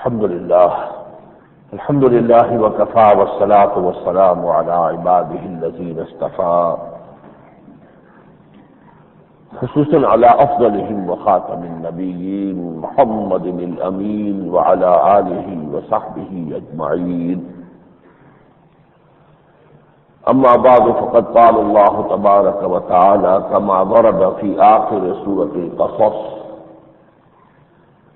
الحمد لله وكفى والصلاة والسلام على عباده الذين اصطفى، خصوصا على أفضلهم وخاتم النبيين محمد الأمين وعلى آله وصحبه أجمعين. أما بعد فقد قال الله تبارك وتعالى كما ورد في آخر سورة القصص: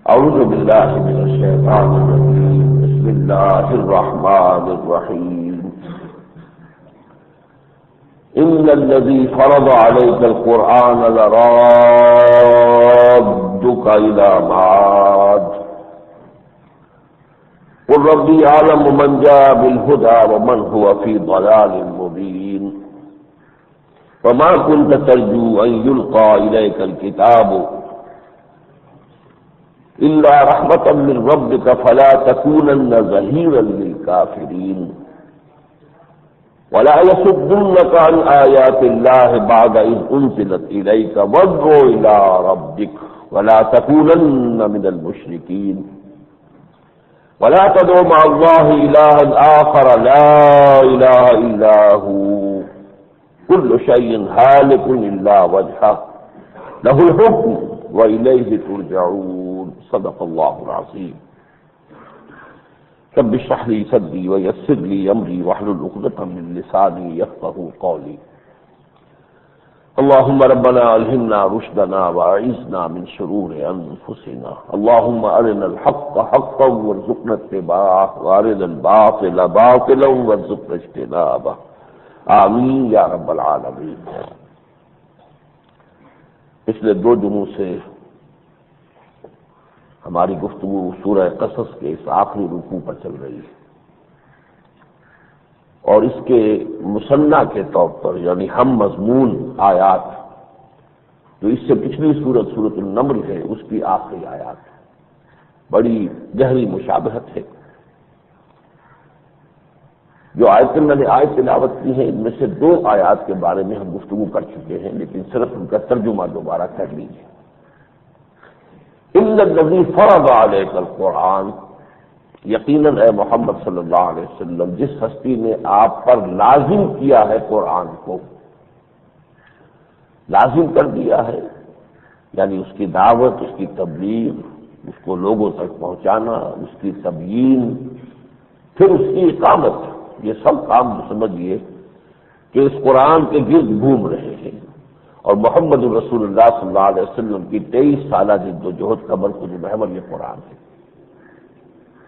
أعوذ بالله من الشيطان الرجيم، بسم الله الرحمن الرحيم. إن الذي فرض عليك القرآن لرادك إلى معاد قل ربي أعلم من جاء بالهدى ومن هو في ضلال مبين وما كنت ترجو أن يلقى إليك الكتاب إلا رحمة من ربك فلا تكونن ظهيرا للكافرين ولا يصدنك عن آيات الله بعد إذ أنزلت إليك وادع إلى ربك ولا تكونن من المشركين ولا تدع مع الله إلها آخر لا إله إلا هو كل شيء هالك إلا وجهه له الحكم وإليه ترجعون. صدق الله العظيم. رب اشرح لي صدري ويسر لي أمري واحلل عقدة من لساني يفقهوا قولي. اللهم ربنا ألهمنا رشدنا وأعذنا من شرور أنفسنا. اللهم أرنا الحق حقا وارزقنا اتباعه وأرنا الباطل باطلا وارزقنا اجتنابه. آمین یا رب العالمین. پچھلے 2 دنوں سے ہماری گفتگو سورہ قصص کے اس آخری رکوع پر چل رہی ہے، اور اس کے مثنیٰ کے طور پر یعنی ہم مضمون آیات جو اس سے پچھلی سورۃ النمل ہے اس کی آخری آیات بڑی گہری مشابہت ہے. جو آیتیں میں نے آج تلاوت کی ہیں ان میں سے 2 آیات کے بارے میں ہم گفتگو کر چکے ہیں، لیکن صرف ان کا ترجمہ دوبارہ کر لیجیے. ان الذی فرض علیک القرآن، یقیناً اے محمد صلی اللہ علیہ وسلم جس ہستی نے آپ پر لازم کیا ہے قرآن کو، لازم کر دیا ہے یعنی اس کی دعوت، اس کی تبلیغ، اس کو لوگوں تک پہنچانا، اس کی تبیین، پھر اس کی اقامت، یہ سب کام سمجھیے کہ اس قرآن کے گرد گھوم رہے ہیں. اور محمد رسول اللہ صلی اللہ علیہ وسلم کی 23 سالہ جد و جہد کا مرکز محور یہ قرآن ہے.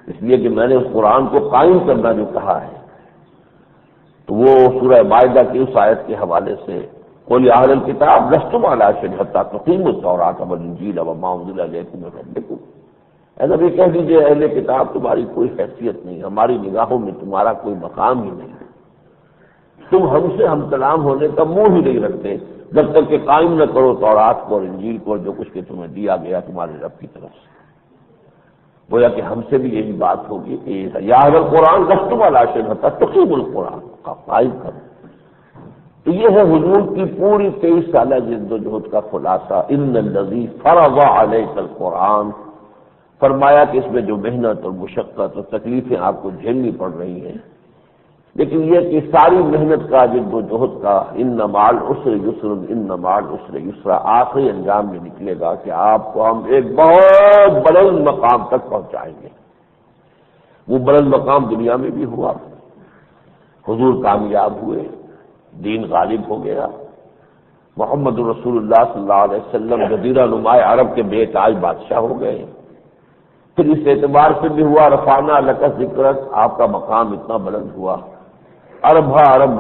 اس لیے کہ میں نے اس قرآن کو قائم کرنا جو کہا ہے تو وہ سورہ مائدہ کی اس آیت کے حوالے سے قل یا اہل الکتاب لستم علی شیء حتی تقیموا التوراۃ والانجیل وما انزل الیکم من ربکم. اے نبی کہہ دیجیے اہل کتاب تمہاری کوئی حیثیت نہیں، ہماری نگاہوں میں تمہارا کوئی مقام ہی نہیں، تم ہم سے ہم کلام ہونے کا منہ ہی نہیں رکھتے جب تک کہ قائم نہ کرو تورات کو اور انجیل کو، جو کچھ کہ تمہیں دیا گیا تمہارے رب کی طرف سے. گویا کہ ہم سے بھی یہی بات ہوگی کہ یا اہل القرآن لستم علی شیء حتی تقیموا القرآن کا قائم کرو. تو یہ ہے حضور کی پوری 23 سالہ جد و جہد کا خلاصہ. ان الذی فرض علیک القرآن، فرمایا کہ اس میں جو محنت اور مشقت اور تکلیفیں آپ کو جھیلنی پڑ رہی ہیں، لیکن یہ کہ ساری محنت کا جد و جہد کا ان مع العسر یسر ان مع العسر یسرا آخری انجام میں نکلے گا کہ آپ کو ہم ایک بہت بلند مقام تک پہنچائیں گے. وہ بلند مقام دنیا میں بھی ہوا، حضور کامیاب ہوئے، دین غالب ہو گیا، محمد رسول اللہ صلی اللہ علیہ وسلم جزیرہ نماء عرب کے بے تاج بادشاہ ہو گئے. پھر اس اعتبار سے بھی ہوا رفعنا لک ذکرک، آپ کا مقام اتنا بلند ہوا، عرب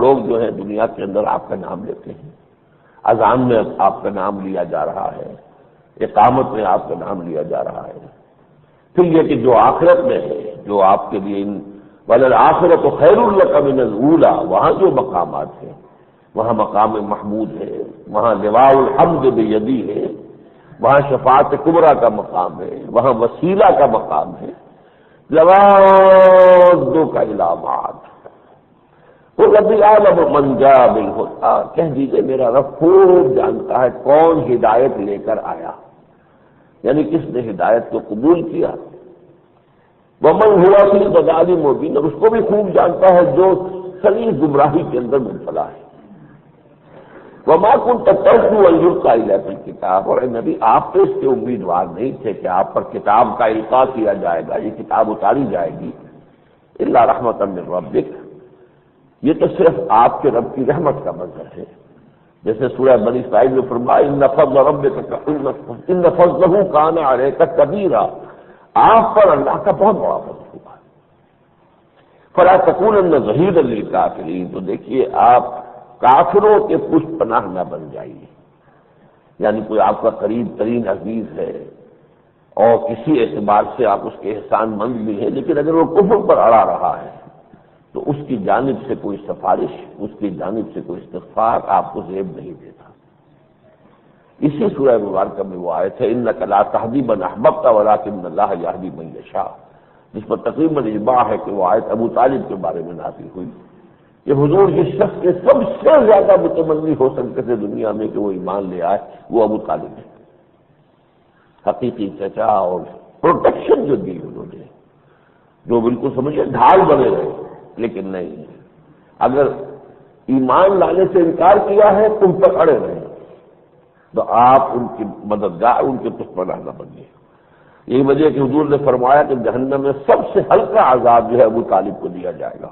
لوگ جو ہے دنیا کے اندر آپ کا نام لیتے ہیں، اذان میں آپ کا نام لیا جا رہا ہے، اقامت میں آپ کا نام لیا جا رہا ہے. پھر یہ کہ جو آخرت میں ہے، جو آپ کے لیے وَلَلْآخِرَةُ خَيْرٌ لَكَ مِنَ الْأُولَىٰ، وہاں جو مقامات ہیں، وہاں مقام محمود ہے، وہاں لواء الحمد بیدی ہے، وہاں شفاعت کبریٰ کا مقام ہے، وہاں وسیلہ کا مقام ہے. لَوَادُّكَ إِلَىٰ مَعَادٍ قُلْ رَبِّ أَعْلَمُ مَن جَاءَ بِالْهُدىٰ، کہہ دیجیے میرا رب خوب جانتا ہے کون ہدایت لے کر آیا، یعنی کس نے ہدایت کو قبول کیا ومن ہوا فی ضلال مبین، اور اس کو بھی خوب جانتا ہے جو صریح گمراہی کے اندر مبتلا ہے۔ وما كنت ترجو ان يلقى اليك الكتاب، اور اے نبی آپ تو اس کے امیدوار نہیں تھے کہ آپ پر کتاب کا القاء کیا جائے گا، یہ کتاب اتاری جائے گی، الا رحمۃ من ربک، یہ تو صرف آپ کے رب کی رحمت کا منظر ہے۔ جیسے سورہ بنی اسرائیل میں فرمایا ان فضل ربک ان فضلہ کان علیک کبیرا، آپ پر اللہ کا بہت بڑا فضل ہوا ہے۔ فلا تکونن ظہیرا للکافرین، تو دیکھیے آپ کافروں کے پشت پناہ نہ بن جائیے، یعنی کوئی آپ کا قریب ترین عزیز ہے اور کسی اعتبار سے آپ اس کے احسان مند بھی ہیں، لیکن اگر وہ کفر پر اڑا رہا ہے تو اس کی جانب سے کوئی سفارش، اس کی جانب سے کوئی استغفار آپ کو زیب نہیں دیتا۔ اسی سورہ مبارکہ میں وہ آیت ہے انک لا تہدی من احببت ولکن اللہ یہدی من یشاء، جس پر تقریباً اجماع ہے کہ وہ آیت ابو طالب کے بارے میں نازل ہوئی کہ حضور جس شخص کے سب سے زیادہ متمنی ہو سکتے تھے دنیا میں کہ وہ ایمان لے آئے، وہ ابو طالب ہے، حقیقی چچا، اور پروٹیکشن جو دی انہوں نے، جو بالکل سمجھے ڈھال بنے رہے، لیکن نہیں، اگر ایمان لانے سے انکار کیا ہے تم پر اڑے رہے تو آپ ان کی مددگار، ان کے پشت پناہ نہ بنیے۔ یہی وجہ کہ حضور نے فرمایا کہ جہنم میں سب سے ہلکا عذاب جو ہے ابو طالب کو دیا جائے گا،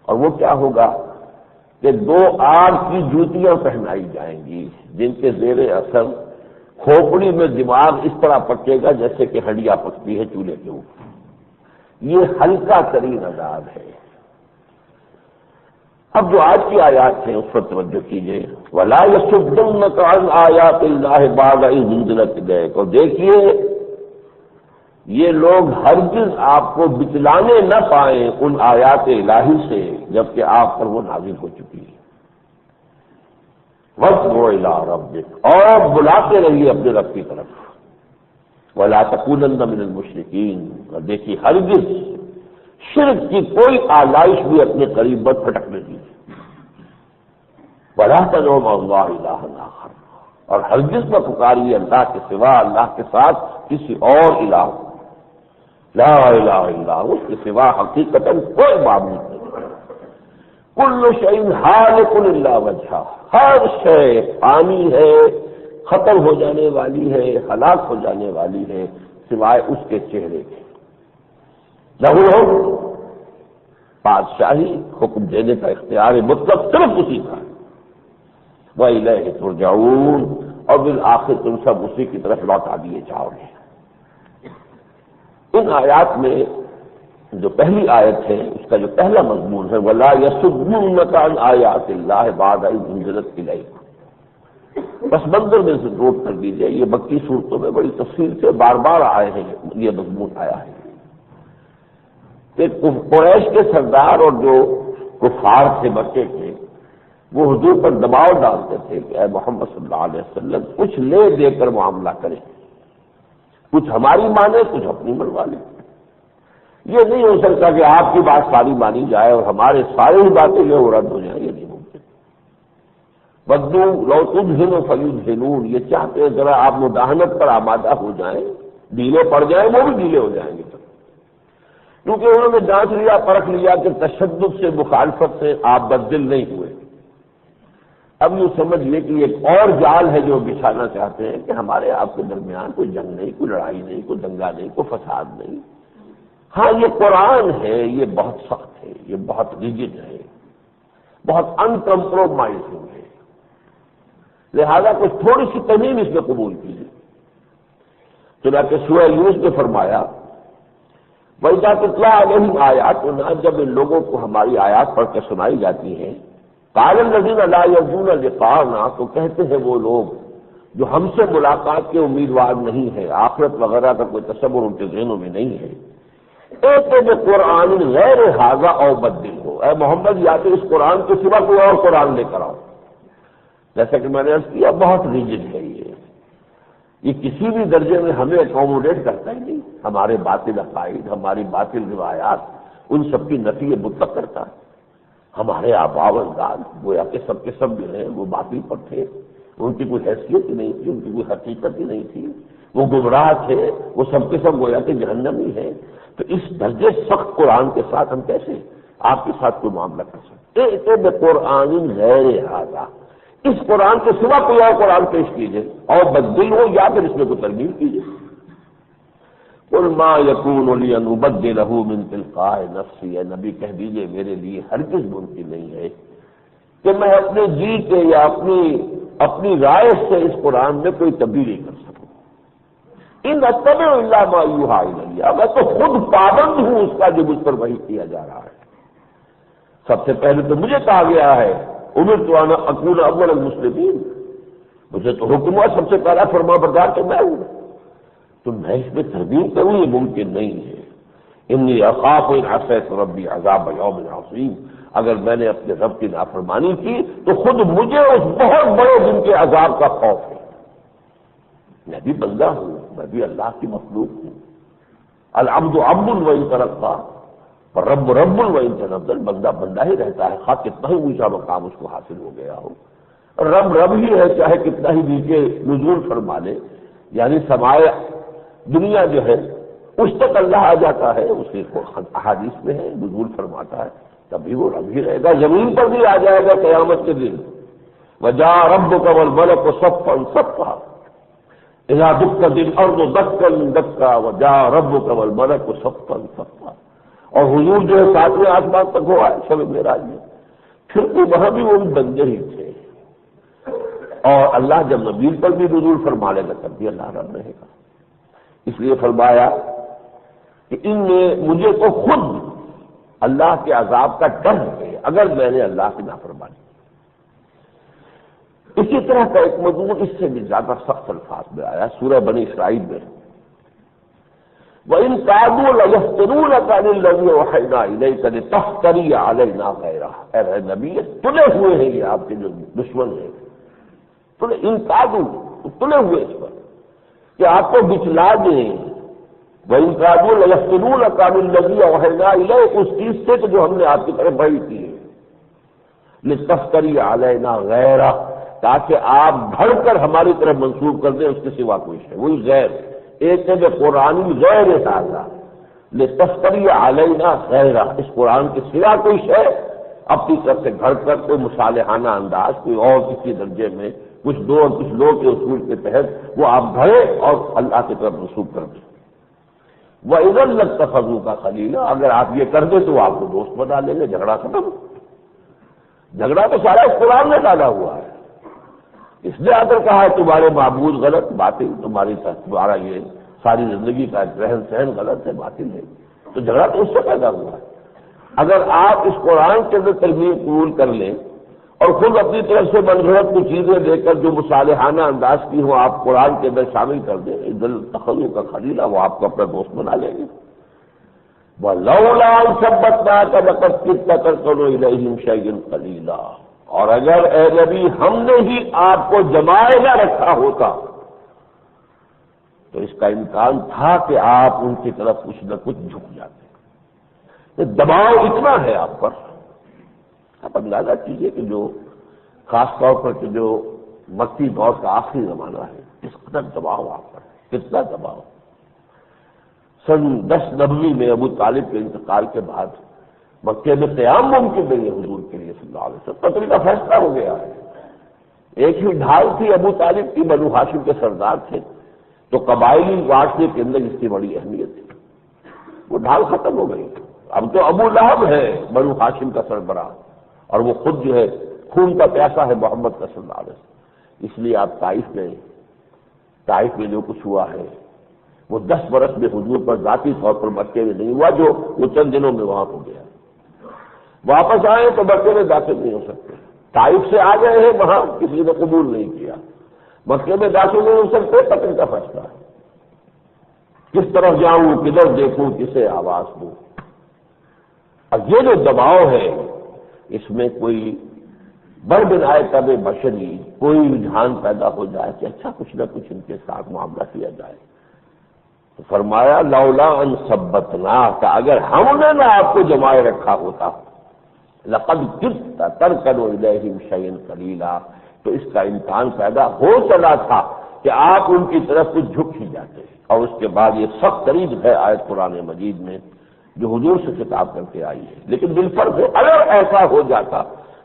اور وہ کیا ہوگا کہ 2 آگ کی جوتیاں پہنائی جائیں گی جن کے زیر اثر کھوپڑی میں دماغ اس طرح پکے گا جیسے کہ ہڈیاں پکتی ہے چولہے کے اوپر۔ یہ ہلکا ترین عذاب ہے۔ اب جو آج کی آیات ہیں اس پر توجہ کیجیے، وَلَا يَصُدُّنَّكَ عَنْ آيَاتِ اللَّهِ بَعْدَ إِذْ أُنزِلَتْ إِلَيْكَ، اور دیکھیے یہ لوگ ہرگز آپ کو بتلانے نہ پائیں ان آیات الہی سے جبکہ آپ پر وہ نازل ہو چکی ہے۔ وَادْعُ إِلَىٰ رَبِّكَ، اور بلاتے رہیے اپنے رب کی طرف، وَلَا تَكُونَنَّ مِنَ الْمُشْرِكِينَ، اور دیکھیے ہرگز شرک کی کوئی آلائش بھی اپنے قریب مت پھٹکنے دیجیے۔ وَلَا تَدْعُوا مَعَ اللَّهِ إِلَٰهًا آخَرَ، اور ہرگز نہ پکاریے اللہ کے سوا، اللہ کے ساتھ کسی اور الہ، لا الہ الا ہو، اس کے سوا حقیقتاً کوئی معبود نہیں۔ کل شیء ہالک الا وجہہ، ہر شے فانی ہے، ختم ہو جانے والی ہے، ہلاک ہو جانے والی ہے سوائے اس کے چہرے کے۔ لہ الحکم، بادشاہی، حکم دینے کا اختیار مطلق صرف اسی کا ہے۔ وَإِلَيْهِ تُرْجَعُونَ، اور بالآخر تم سب اسی کی طرف لوٹا دیے جاؤ گے۔ ان آیات میں جو پہلی آیت ہے اس کا جو پہلا مضمون ہے وَلَا يَصُدُّنَّكَ عَنْ آيَاتِ اللَّهِ بَعْدَ إِذْ أُنزِلَتْ إِلَيْكَ، بس منظر میں سے نوٹ کر دیجیے، یہ مکی صورتوں میں بڑی تفصیل سے بار بار آئے ہیں، یہ مضمون آیا ہے کہ قریش کے سردار اور جو کفار تھے مکے کے، وہ حضور پر دباؤ ڈالتے تھے کہ اے محمد صلی اللہ علیہ وسلم کچھ لے دے کر معاملہ کریں، کچھ ہماری مانے کچھ اپنی منوا لیں۔ یہ نہیں ہو سکتا کہ آپ کی بات ساری مانی جائے اور ہمارے سارے ہی باتیں جو رد ہو جائیں، یہ نہیں ممکن۔ بدو لو تدہنوا فیدہنون، یہ چاہتے ہیں ذرا آپ مداہنت پر آمادہ ہو جائیں، ڈھیلے پڑ جائیں، وہ بھی ڈھیلے ہو جائیں گے، کیونکہ انہوں نے جانچ لیا، پرکھ لیا کہ تشدد سے، مخالفت سے آپ بددل نہیں ہوئے۔ اب یوں سمجھیے کہ ایک اور جال ہے جو بچھانا چاہتے ہیں کہ ہمارے آپ کے درمیان کوئی جنگ نہیں، کوئی لڑائی نہیں، کوئی دنگا نہیں، کوئی فساد نہیں۔ ہاں یہ قرآن ہے، یہ بہت سخت ہے، یہ بہت ریجڈ ہے، بہت انکمپرومائزنگ ہے، لہذا کچھ تھوڑی سی ترمیم اس میں قبول کیجیے۔ چنانچہ سورہ یونس میں فرمایا وَإِذَا تُتْلَىٰ عَلَيْهِمْ آيَاتُنَا، جب ان لوگوں کو ہماری آیات پڑھ کے سنائی جاتی ہیں، قَالَ الَّذِينَ لَا يَرْجُونَ لِقَاءَنَا، تو کہتے ہیں وہ لوگ جو ہم سے ملاقات کے امیدوار نہیں ہے، آخرت وغیرہ کا کوئی تصور ان کے ذہنوں میں نہیں ہے، ایک جو قرآن غیر ھذا او بدل ہو، اے محمد یا تو اس قرآن کے سوا کوئی اور قرآن لے کر آؤ۔ جیسا کہ میں نے عرض کیا بہت ریجڈ ہے، یہ کسی بھی درجے میں ہمیں اکوموڈیٹ کرتا ہی نہیں، ہمارے باطل عقائد، ہماری باطل روایات، ان سب کی نفی مطلق کرتا ہے۔ ہمارے آباء و اجداد گویا کہ سب کے سب جو ہیں وہ باطل پر تھے، ان کی کوئی حیثیت ہی نہیں تھی، ان کی کوئی حقیقت ہی نہیں تھی، وہ گمراہ تھے، وہ سب کے سب گویا کہ جہنمی ہیں. تو اس درجے سخت قرآن کے ساتھ ہم کیسے آپ کے ساتھ کوئی معاملہ کر سکتے؟ ایک قرآن غیر ھذا، اس قرآن کے سوا کوئی اور قرآن پیش کیجیے اور بدل ہو یا پھر اس میں کوئی ترمیم کیجیے. قل ما یکون لی ان ابدلہ من تلقاء نفسی، اے نبی کہہ دیجیے میرے لیے ہرگز ممکن نہیں ہے کہ میں اپنے جی کے یا اپنی رائے سے اس قرآن میں کوئی تبدیلی کر سکوں. ان اتبع الا ما یوحی الی، میں تو خود پابند ہوں اس کا جو مجھ پر وحی کیا جا رہا ہے. سب سے پہلے تو مجھے کہا گیا ہے امرت ان اکون اول المسلمین، مجھے تو حکم ہوا سب سے پہلا فرما بردار تو میں ہوں، تو میں اس میں ترمیم کروں یہ ممکن نہیں ہے. انی اخاف ان عصیت ربی عذاب یوم عظیم، اگر میں نے اپنے رب کی نافرمانی کی تو خود مجھے اس بہت بڑے دن کے عذاب کا خوف ہے. میں بھی بندہ ہوں، میں بھی اللہ کی مخلوق ہوں. العبد عبد وان ترقى رب رب وان تنزل، بندہ بندہ ہی رہتا ہے خواہ کتنا ہی اونچا مقام اس کو حاصل ہو گیا ہو. رب رب ہی ہے چاہے کتنا ہی نیچے نزول فرما لے، یعنی سمائے دنیا جو ہے اس تک اللہ آ جاتا ہے، اس کے احادیث میں ہے نزول فرماتا ہے، تبھی وہ رب ہی رہے گا. زمین پر بھی آ جائے گا قیامت کے دن. وجاء ربک والملک صفا صفا اذا دکت الارض دکا دکا وجاء ربک والملک صفا صفا. اور حضور جو ہے 7ویں آسمان تک ہوا ہے شب معراج میں، پھر تو وہاں بھی وہ بندے ہی تھے. اور اللہ جب زمین پر بھی نزول فرما لے گا تب بھی اللہ رب رہے گا. اس لیے فرمایا کہ ان میں مجھے تو خود اللہ کے عذاب کا ڈر ہے اگر میں نے اللہ کی نافرمانی. اسی طرح کا ایک مضمون اس سے بھی زیادہ سخت الفاظ میں آیا سورہ بنی اسرائیل میں، وَإِن كَادُوا لَيَفْتِنُونَكَ عَنِ الَّذِي أَوْحَيْنَا إِلَيْكَ لِتَفْتَرِيَ عَلَيْنَا غَيْرَهُ. اے نبی تلے ہوئے ہیں یہ آپ کے جو دشمن ہیں، تلے ان کادو تلے ہوئے اس پر کہ آپ کو بچلا دیں. وَإِن كَادُوا لَيَفْتِنُونَكَ عَنِ الَّذِي أَوْحَيْنَا إِلَيْكَ، اس چیز سے کہ جو ہم نے آپ کی طرف وحی کی ہے، لِتَفْتَرِيَ عَلَيْنَا غَيْرَهُ، تاکہ آپ بڑھ کر ہماری طرف منسوب کر دیں اس کے سوا کوئی ہے. وہی غیر ایک ہے جو قرآن غیر ھذا لتفتری علینا غیرہ، اس قرآن کے سوا کوئی شے اپنی طرف سے گھڑ کر کوئی مصالحانہ انداز کوئی اور کسی درجے میں کچھ دو اور کچھ لو کے اصول کے تحت وہ آپ گھڑے اور اللہ کی طرف منسوب کر دیں. وَإِذًا لَاتَّخَذُوكَ خَلِيلًا، اگر آپ یہ کر دیں تو وہ آپ کو دوست بنا لیں گے. جھگڑا ختم. جھگڑا تو سارا اس قرآن میں ڈالا ہوا ہے. اس نے آ کر کہا ہے تمہارے معبود غلط باطل، تمہارا یہ ساری زندگی کا رہن سہن غلط ہے باطل ہے، تو جھگڑا تو اس سے پیدا ہوا ہے. اگر آپ اس قرآن کے اندر ترمیم قبول کر لیں اور خود اپنی طرف سے منظورت کی چیزیں دے کر جو مصالحانہ انداز کی ہوں آپ قرآن کے اندر شامل کر دیں، دل تخلو کا خلیلہ، وہ آپ کو اپنا دوست بنا لیں گے. وَلَوْلَا أَن ثَبَّتْنَاكَ لَقَدْ كِدتَّ تَرْكَنُ إِلَيْهِمْ شَيْئًا قَلِيلًا. اور اگر اے نبی ہم نے ہی آپ کو جمائے نہ رکھا ہوتا تو اس کا امکان تھا کہ آپ ان کی طرف کچھ نہ کچھ جھک جاتے. دباؤ اتنا ہے آپ پر، آپ اندازہ کیجئے کہ جو خاص طور پر کہ جو مکی دور کا آخری زمانہ ہے کس قدر دباؤ آپ پر ہے، کتنا دباؤ. سن 10 نبوی میں ابو طالب کے انتقال کے بعد مکے میں قیام ممکن نہیں ہے حضور کے لیے صلی اللہ علیہ وسلم. قتل کا فیصلہ ہو گیا ہے. ایک ہی ڈھال تھی ابو طالب کی، بنو ہاشم کے سردار تھے، تو قبائلی بانٹنے کے اندر اس کی بڑی اہمیت تھی. وہ ڈھال ختم ہو گئی. اب تو ابو لہب ہے بنو ہاشم کا سربراہ، اور وہ خود جو ہے خون کا پیاسا ہے محمد کا صلی اللہ علیہ وسلم. اس لیے آپ طائف میں جو کچھ ہوا ہے وہ 10 برس میں حضور پر ذاتی طور پر مکے میں نہیں ہوا، جو وہ چند دنوں میں وہاں ہو گیا. واپس آئے تو مکے میں داخل نہیں ہو سکتے. طائف سے آ گئے ہیں وہاں کسی نے قبول نہیں کیا، مکے میں داخل نہیں ہو سکتے. قتل کا فیصلہ ہے. کس طرف جاؤں، کدھر دیکھوں، کسے آواز دوں. اور یہ جو دباؤ ہے اس میں کوئی بڑھ بنائے طب بشری کوئی رجحان پیدا ہو جائے کہ اچھا کچھ نہ کچھ ان کے ساتھ معاملہ کیا جائے. تو فرمایا لولا ان ثبتناک، اگر ہم نے نہ آپ کو جمائے رکھا ہوتا لقد کدت ترکن الیہم شیئا قلیلا، تو اس کا امکان پیدا ہو چلا تھا کہ آپ ان کی طرف کچھ جھک ہی جاتے ہیں۔ اور اس کے بعد یہ سخت ترین ہے آیت قرآن مجید میں جو حضور سے خطاب کر کے آئی ہے، لیکن بالفرض ہے اگر ایسا ہو جاتا،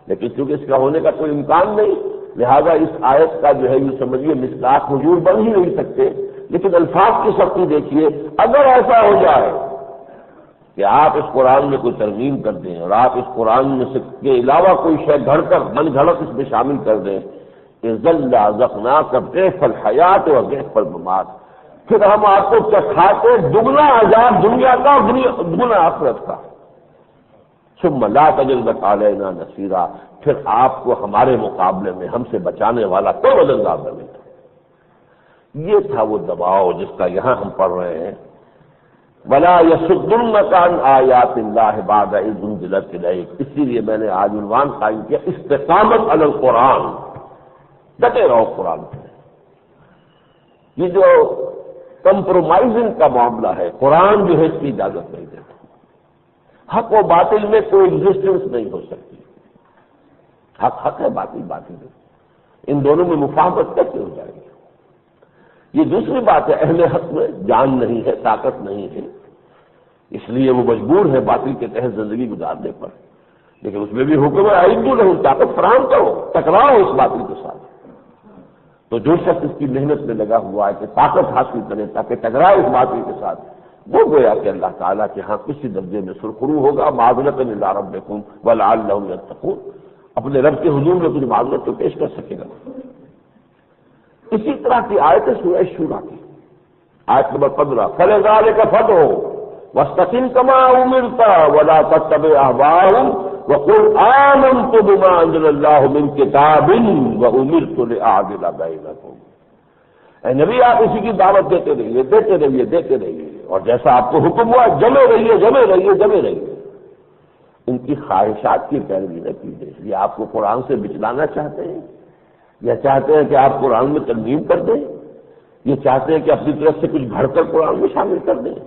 لیکن چونکہ اس کا ہونے کا کوئی امکان نہیں، لہذا اس آیت کا جو ہے یہ سمجھیے مصداق حضور بن ہی نہیں سکتے، لیکن الفاظ کی سختی دیکھیے، اگر ایسا ہو جائے کہ آپ اس قرآن میں کوئی ترمیم کر دیں اور آپ اس قرآن میں سے کے علاوہ کوئی شے گھڑ کر من گھڑت اس میں شامل کر دیں، ذل ذقناک ضعف الحیات و ضعف الممات، پھر ہم آپ کو چکھاتے دگنا عذاب دنیا کا اور دگنا آخرت کا، ثم لا تجد لك علینا نصیرا، پھر آپ کو ہمارے مقابلے میں ہم سے بچانے والا کوئی مددگار نہ ملے۔ یہ تھا وہ دباؤ جس کا یہاں ہم پڑھ رہے ہیں، وَلَا يَصُدُّنَّكَ عَنْ آيَاتِ اللَّهِ بَعْدَ إِذْ أُنزِلَتْ إِلَيْكَ، اسی لیے میں نے آج عنوان قائم کیا استقامت علی القرآن، ڈٹے رہو قرآن پہ۔ یہ جو کمپرومائزنگ کا معاملہ ہے، قرآن جو ہے اس کی اجازت نہیں دیتا، حق و باطل میں کوئی ایگزسٹنس نہیں ہو سکتی، حق حق ہے، باطل باطل ہے، ان دونوں میں مفاہمت کیسے ہو جائے گی؟ یہ دوسری بات ہے، اہل حق میں جان نہیں ہے، طاقت نہیں ہے، اس لیے وہ مجبور ہے باطل کے تحت زندگی گزارنے پر، لیکن اس میں بھی حکم ہے اعدوا لہم، طاقت فراہم کرو، ٹکراؤ اس باطل کے ساتھ۔ تو جو شخص اس کی محنت میں لگا ہوا ہے کہ طاقت حاصل کرے تاکہ ٹکرائے اس باطل کے ساتھ، وہ گویا کہ اللہ تعالیٰ کے ہاں کسی درجے میں سرخرو ہوگا، معذرۃ الی ربکم ولعلہم یتقون، اپنے رب کے حضور میں کچھ معذرت تو پیش کر سکے گا۔ اسی طرح کی آیت سورہ شورى کی آیت نمبر 15، فَلِذَلِكَ فَادْعُ وَاسْتَقِمْ كَمَا أُمِرْتَ وَلَا تَتَّبِعْ أَهْوَاءَهُمْ وَقُلْ آمَنْتُ بِمَا أَنزَلَ اللَّهُ مِنْ كِتَابٍ وَأُمِرْتُ لِأَعْدِلَ بَيْنَكُمْ۔ اے نبی آپ اسی کی دعوت دیتے رہیے اور جیسا آپ کو حکم ہوا جمے رہیے۔ ان کی خواہشات کی پیروی نہ کیجیے، یہ آپ کو قرآن سے بچلانا چاہتے ہیں، یا چاہتے ہیں کہ آپ قرآن میں ترمیم کر دیں، یہ چاہتے ہیں کہ اپنی طرف سے کچھ گھڑ کر قرآن میں شامل کر دیں۔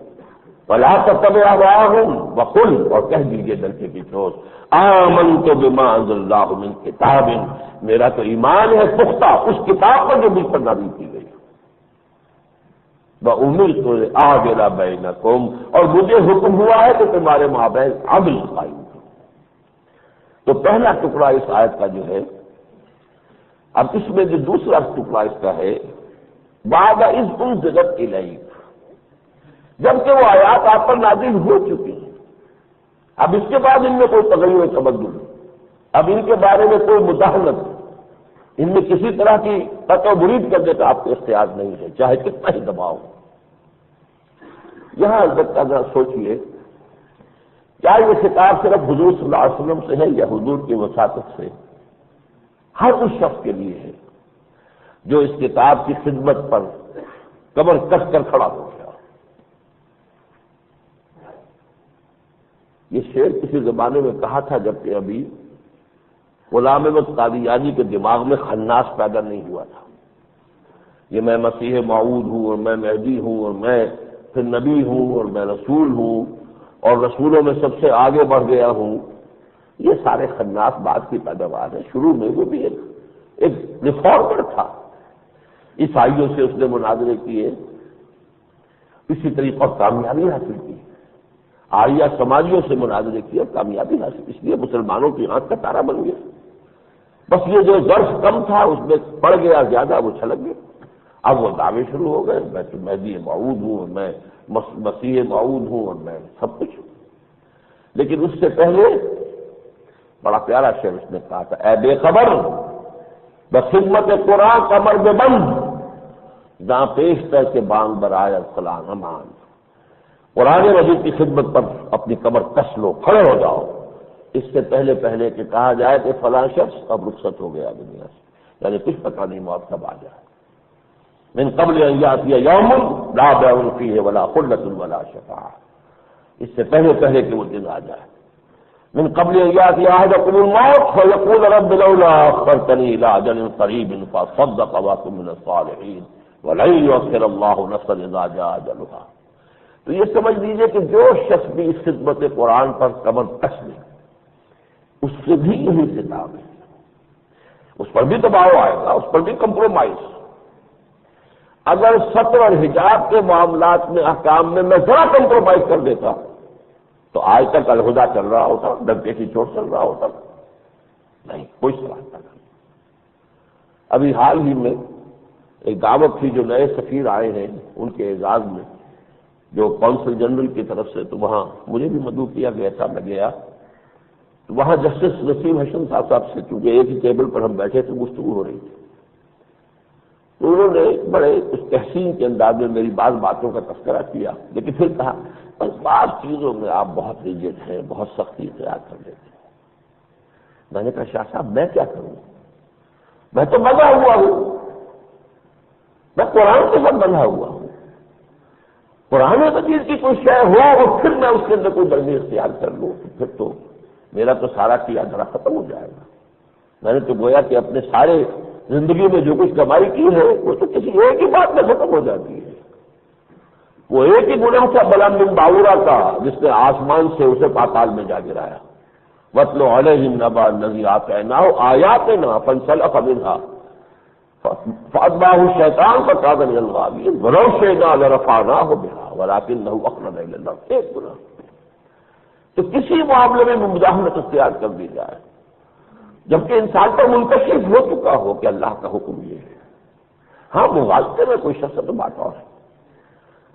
وَلَا تَتَّبِعْ أَهْوَاءَهُمْ وَقُلْ، اور کہہ دیجیے ڈرتے کی چوٹ، آمنت بما انزل اللہ من کتاب، میرا تو ایمان ہے پختہ اس کتاب پر جو مجھ پر نازل کی گئی، وَأُمِرْتُ لِأَعْدِلَ بَيْنَكُمْ، اور مجھے حکم ہوا ہے کہ تمہارے مابین عدل قائم کرو۔ تو پہلا ٹکڑا اس آیت کا جو ہے، اب اس میں جو دوسرا ٹکڑا اس کا ہے، بعد اذ انزلت الیک، جبکہ وہ آیات آپ پر نازل ہو چکی ہیں، اب اس کے بعد ان میں کوئی تغیر و تبدل، اب ان کے بارے میں کوئی مداخلت، ان میں کسی طرح کی قطع و برید کرنے کا آپ کو اختیار نہیں ہے، چاہے کتنا ہی دباؤ۔ یہاں البتہ ذرا سوچئے، کیا یہ خطاب صرف حضور صلی اللہ علیہ وسلم سے ہے یا حضور کی وساطت سے ہر اس شخص کے لیے ہے جو اس کتاب کی خدمت پر کمر کس کر کھڑا ہو گیا؟ یہ شعر کسی زمانے میں کہا تھا جبکہ ابھی غلام احمد قادیانی کے دماغ میں خناس پیدا نہیں ہوا تھا، یہ میں مسیح موعود ہوں اور میں مہدی ہوں اور میں پھر نبی ہوں اور میں رسول ہوں اور رسولوں میں سب سے آگے بڑھ گیا ہوں، یہ سارے خناس بات کی پیداوار ہے۔ شروع میں وہ بھی ایک ریفارمر تھا، عیسائیوں سے اس نے مناظرے کیے، اسی طریقے اور کامیابی حاصل کی، آریہ سماجیوں سے مناظرے کیے اور کامیابی حاصل، اس لیے مسلمانوں کی آنکھ کا تارا بن گیا۔ بس یہ جو ظرف کم تھا اس میں پڑ گیا زیادہ، وہ چھلک گیا۔ اب وہ دعوے شروع ہو گئے، میں تو مہدی موعود ہوں اور میں مسیح موعود ہوں اور میں سب کچھ ہوں۔ لیکن اس سے پہلے بڑا پیارا شعر اس نے کہا تھا، اے بے خبر بخدمت قرآن کمر بے بند، جہاں پیش کر کے بانگ برآیا فلاں امان، قرآن مجید کی خدمت پر اپنی کمر کس لو، کھڑے ہو جاؤ، اس سے پہلے کہ کہا جائے کہ فلاں شخص اب رخصت ہو گیا دنیا سے، یعنی کچھ پتہ نہیں موت کب آ جائے۔ من قبل ان یاتی یوم لا بیع فیہ ولا خلۃ ولا شفاعۃ، اس سے پہلے کہ وہ دن آ جائے۔ من قبل ان یاتی احدکم الموت فیقول رب لولا اخرتنی الی اجل قریب فاصدق واکن من الصالحین ولن یؤخر اللہ نفسا اذا جاء اجلها۔ تو یہ سمجھ لیجئے کہ جو شخص بھی اس خدمت قرآن پر کمر کس لے اس سے بھی یہی خطاب ہے، اس پر بھی دباؤ آئے گا، اس پر بھی کمپرومائز، اگر ستر اور حجاب کے معاملات میں احکام میں میں ذرا کمپرومائز کر دیتا تو آج تک الہدا چل رہا ہوتا، ڈبے کی چوٹ چل رہا ہوتا، نہیں کوئی سوال نہیں۔ ابھی حال ہی میں ایک دعوت تھی جو نئے سفیر آئے ہیں ان کے اعزاز میں، جو کونسل جنرل کی طرف سے، تو وہاں مجھے بھی مدعو کیا گیا تھا، میں گیا تو وہاں جسٹس نسیم حسن صاحب سے، چونکہ ایک ہی ٹیبل پر ہم بیٹھے تھے، گفتگو ہو رہی تھی، تو انہوں نے بڑے اس تحسین کے انداز میں میری بعض باتوں کا تذکرہ کیا، لیکن پھر کہا بس بعض چیزوں میں آپ بہت ریجڈ ہیں، بہت سختی اختیار کر لیتے ہیں۔ میں نے کہا شاہ صاحب میں کیا کروں، میں تو بندھا ہوا ہوں، میں قرآن کے ساتھ بندھا ہوا ہوں، قرآن مجید کی کوئی شے ہو اور پھر میں اس کے اندر کوئی درمی اختیار کر لوں تو پھر تو میرا تو سارا کیا دھرا ختم ہو جائے گا۔ میں نے تو گویا کہ اپنے سارے زندگی میں جو کچھ کمائی کی ہے وہ تو کسی ایک ہی بات میں ختم ہو جاتی ہے۔ وہ ایک ہی گناہ تھا بلند بن باورا کا، جس نے آسمان سے اسے پاتال میں جا گرایا۔ وَاتْلُ عَلَيْهِمْ نَبَأَ الَّذِي آتَيْنَاهُ آيَاتِنَا فَانسَلَخَ مِنْهَا فَأَتْبَعَهُ الشَّيْطَانُ فَكَانَ مِنَ الْغَاوِينَ وَلَوْ شِئْنَا لَرَفَعْنَاهُ بِهَا وَلَكِنَّهُ أَخْلَدَ إِلَى الْأَرْضِ۔ ایک گناہ تو کسی معاملے میں مداخلت اختیار کر دی جائے جبکہ انسان پر منکشف ہو چکا ہو کہ اللہ کا حکم یہ ہے۔ ہاں مغالطے میں کوئی شخص تو بات اور ہے،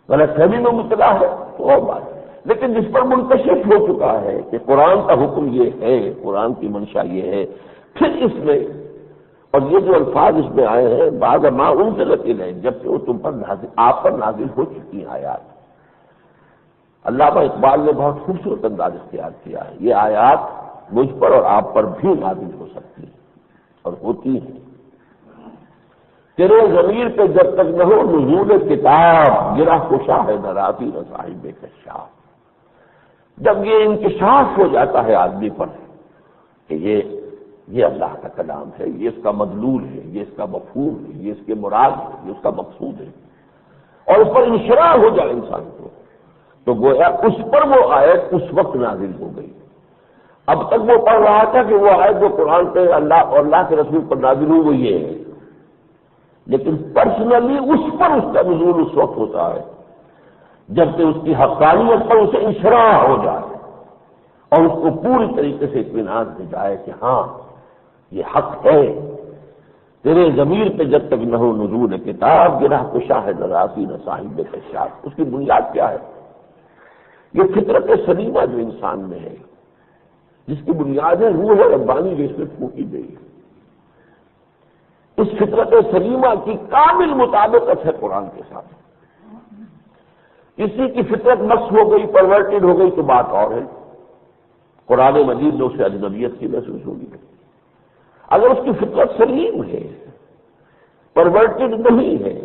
غلط فہمی میں مبتلا ہے تو اور بات ہے، لیکن جس پر منکشف ہو چکا ہے کہ قرآن کا حکم یہ ہے، قرآن کی منشا یہ ہے، پھر اس میں اور یہ جو الفاظ اس میں آئے ہیں بعض ما انزلت الیک، جبکہ وہ تم پر نازل، آپ پر نازل ہو چکی آیات۔ علامہ اقبال نے بہت خوبصورت انداز اختیار کیا ہے، یہ آیات مجھ پر اور آپ پر بھی نازل ہو سکتی ہیں اور ہوتی ہیں۔ تیرے ضمیر پہ جب تک نہ ہو نزول کتاب، گرہ کشا ہے دراتی و صاحب کشاف۔ جب یہ انکشاف ہو جاتا ہے آدمی پر کہ یہ اللہ کا کلام ہے، یہ اس کا مدلول ہے، یہ اس کا مفہوم ہے، یہ اس کے مراد ہے، یہ اس کا مقصود ہے، اور اس پر انشراح ہو جائے انسان کو، تو گویا اس پر وہ آیت اس وقت نازل ہو گئی۔ اب تک وہ پڑھ رہا تھا کہ وہ آیت جو قرآن پہ اللہ اور اللہ کے رسول پر نازل ہوئی وہ یہ ہے، لیکن پرسنلی اس پر اس کا نزول اس وقت ہوتا ہے جبکہ اس کی حقانیت پر اسے انشراح ہو جائے اور اس کو پوری طریقے سے اطمینان دے جائے کہ ہاں یہ حق ہے۔ تیرے ضمیر پہ جب تک نہ ہو نزول کتاب، گرہ کشا ہے دراتی نہ صاحب کشاف۔ اس کی بنیاد کیا ہے؟ یہ فطرت سلیمہ جو انسان میں ہے، جس کی بنیاد ہے روح ربانی جو اس میں پھونکی گئی ہے، اس فطرت سلیمہ کی کامل مطابقت ہے قرآن کے ساتھ۔ کسی کی فطرت مس ہو گئی، پرورٹڈ ہو گئی تو بات اور ہے، قرآن مجید نے اسے اجنبیت کی محسوس ہوگی۔ اگر اس کی فطرت سلیم ہے، پرورٹڈ نہیں ہے،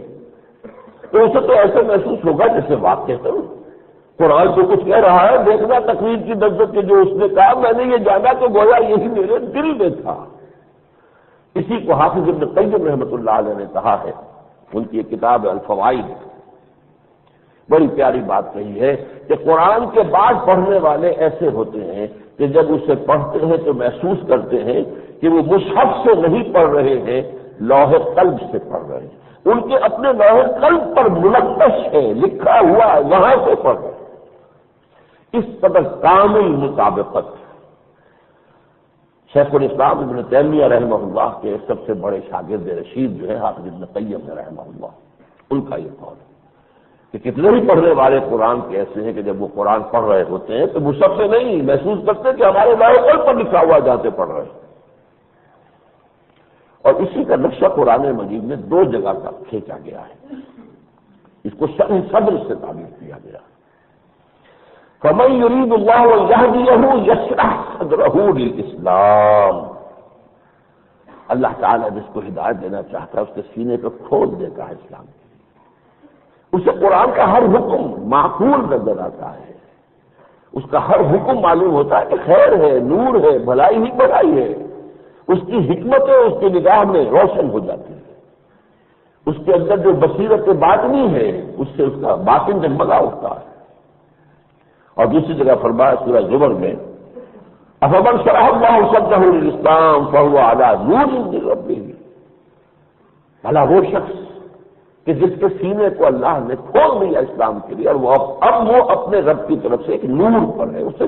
تو اسے تو ایسے محسوس ہوگا جیسے واقع کروں قرآن تو کچھ کہہ رہا ہے، دیکھنا تقریر کی لذت کے جو اس نے کہا میں نے یہ جانا تو گویا یہی میرے دل میں تھا۔ اسی کو حافظ ابن قیم رحمۃ اللہ علیہ نے کہا ہے، ان کی کتاب الفوائد، بڑی پیاری بات کہی ہے کہ قرآن کے بعد پڑھنے والے ایسے ہوتے ہیں کہ جب اسے پڑھتے ہیں تو محسوس کرتے ہیں کہ وہ مصحف سے نہیں پڑھ رہے ہیں، لوح قلب سے پڑھ رہے ہیں، ان کے اپنے لوح قلب پر ملطش ہے، لکھا ہوا ہے، وہاں سے پڑھ رہے ہیں۔ اس قدر کامل مطابقت شیخ الاسلام ابن تیمیہ رحمہ اللہ کے سب سے بڑے شاگرد رشید جو ہے حافظ ابن قیم رحمہ اللہ، ان کا یہ قول ہے کہ کتنے بھی پڑھنے والے قرآن کے ایسے ہیں کہ جب وہ قرآن پڑھ رہے ہوتے ہیں تو مصحف سے نہیں محسوس کرتے کہ ہمارے لوح قلب پر لکھا ہوا جہاں سے پڑھ رہے ہیں۔ اور اسی کا نقشہ قرآن مجید میں دو جگہ کا کھینچا گیا ہے، اس کو شرح صدر سے تعبیر کیا گیا۔ فَمَن يُرِيدُ اللَّهُ أَن يَهْدِيَهُ يَشْرَحْ صَدْرَهُ لِلْإِسْلَامِ، اللہ تعالیٰ جس کو ہدایت دینا چاہتا ہے اس کے سینے کو کھول دیتا ہے اسلام، اسے قرآن کا ہر حکم معقول نظر آتا ہے، اس کا ہر حکم معلوم ہوتا ہے کہ خیر ہے، نور ہے، بھلائی ہی بھلائی ہے، اس کی حکمتیں اس کی نگاہ میں روشن ہو جاتی ہے، اس کے اندر جو بصیرت باطنی ہے اس سے اس کا باطن جگمگا اٹھتا ہے۔ اور دوسری جگہ فرمایا سورہ زمر میں أَفَمَنْ شَرَحَ اللَّهُ صَدْرَهُ لِلْإِسْلَامِ فَهُوَ عَلَىٰ نُورٍ مِّن رَّبِّهِ، بھلا وہ شخص کہ جس کے سینے کو اللہ نے کھول دیا اسلام کے لیے، اور وہ اب وہ اپنے رب کی طرف سے ایک نور پر ہے، اسے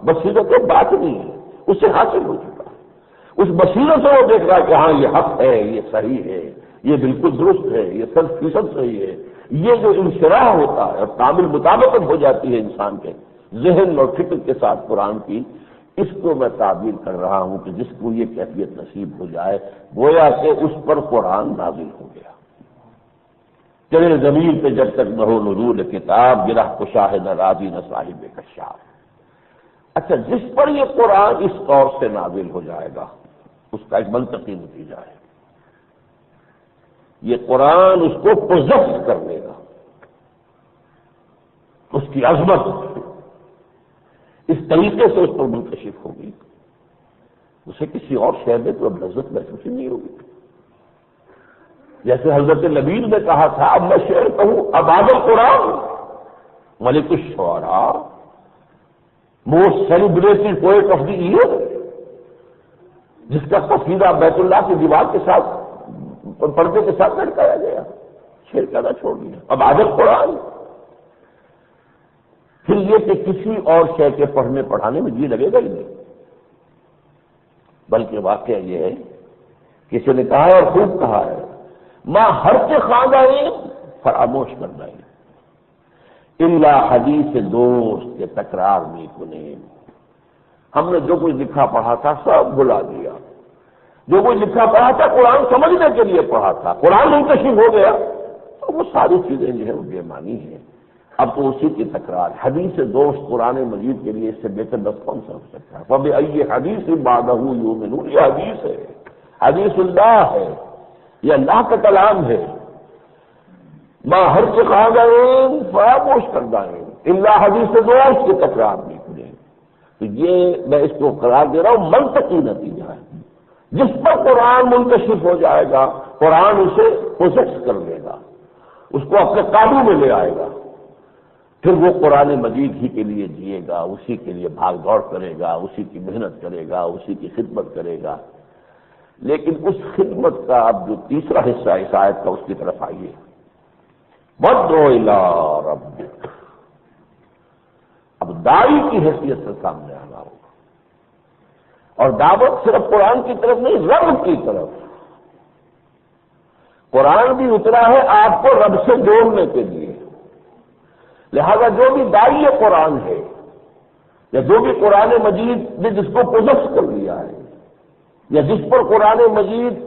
بصیرت بات نہیں ہے، اسے حاصل ہو چکا ہے، اس بصیرت سے وہ دیکھ رہا ہے کہ ہاں یہ حق ہے، یہ صحیح ہے، یہ بالکل درست ہے، یہ 100% صحیح ہے۔ یہ جو انشراح ہوتا ہے اور کامل مطابقت ہو جاتی ہے انسان کے ذہن اور فکر کے ساتھ قرآن کی، اس کو میں تعبیر کر رہا ہوں کہ جس کو یہ کیفیت نصیب ہو جائے گویا کہ اس پر قرآن نازل ہو گیا۔ چلے زمین پہ جب تک نہ ہو نزول کتاب، گرہ کشاہ نہ راضی نہ صاحب کشاف۔ اچھا، جس پر یہ قرآن اس طور سے نازل ہو جائے گا اس کا ایک منطقی نتیجہ ہے، یہ قرآن اس کو پوزیس کر لے گا، اس کی عظمت اس طریقے سے اس پر منکشف ہوگی، اسے کسی اور شے میں تو اب لذت محسوس ہی نہیں ہوگی۔ جیسے حضرت نبیل نے کہا تھا، اب میں شعر کہوں، اب آدم قرآن ملک الشعراء، most celebrated poet of the year, جس کا قصیدہ بیت اللہ کی دیوار کے ساتھ پردے کے ساتھ لٹکایا گیا، شعر کہنا چھوڑ دیا، اب آدم قرآن۔ پھر یہ کہ کسی اور شے کے پڑھنے پڑھانے میں جی لگے گا ہی نہیں، بلکہ واقعہ یہ ہے، کسی نے کہا ہے اور خوب کہا ہے، ماں ہر کے خواندائیں فراموش کرنا ہے، الا حدیث دوست کے تکرار میں کنے، ہم نے جو کچھ لکھا پڑھا تھا سب بھلا دیا، جو کچھ لکھا پڑھا تھا قرآن سمجھنے کے لیے پڑھا تھا، قرآن منتشر ہو گیا تو وہ ساری چیزیں جو ہے وہ بے معنی ہیں، اب تو اسی کی تکرار۔ حدیث دوست قرآن مجید کے لیے اس سے بہتر لفظ کون سا ہو سکتا ہے؟ فَبِأَيِّ حَدِيثٍ بَعْدَهُ يُؤْمِنُونَ، یہ حدیث ہے، حدیث اللہ ہے، یہ اللہ کا کلام ہے، ماں ہر کے خواندائیں فراموش کردائیں الا حدیث دوست کے تکرار نہیں کریں۔ تو یہ میں اس کو قرار دے رہا ہوں منطقی نتیجہ ہے، جس پر قرآن منکشف ہو جائے گا قرآن اسے پوزیس کر لے گا، اس کو اپنے قابو میں لے آئے گا، پھر وہ قرآن مجید ہی کے لیے جیے گا، اسی کے لیے بھاگ دوڑ کرے گا، اسی کی محنت کرے گا، اسی کی خدمت کرے گا۔ لیکن اس خدمت کا اب جو تیسرا حصہ اس آیت کا، اس کی طرف آئیے، وَادْعُ إِلَىٰ رَبِّكَ، اب داعی کی حیثیت سے سامنے آنا ہوگا، اور دعوت صرف قرآن کی طرف نہیں، رب کی طرف۔ قرآن بھی اترا ہے آپ کو رب سے جوڑنے کے لیے، لہذا جو بھی داعی قرآن ہے یا جو بھی قرآن مجید نے جس کو پوزیس کر لیا ہے یا جس پر قرآن مجید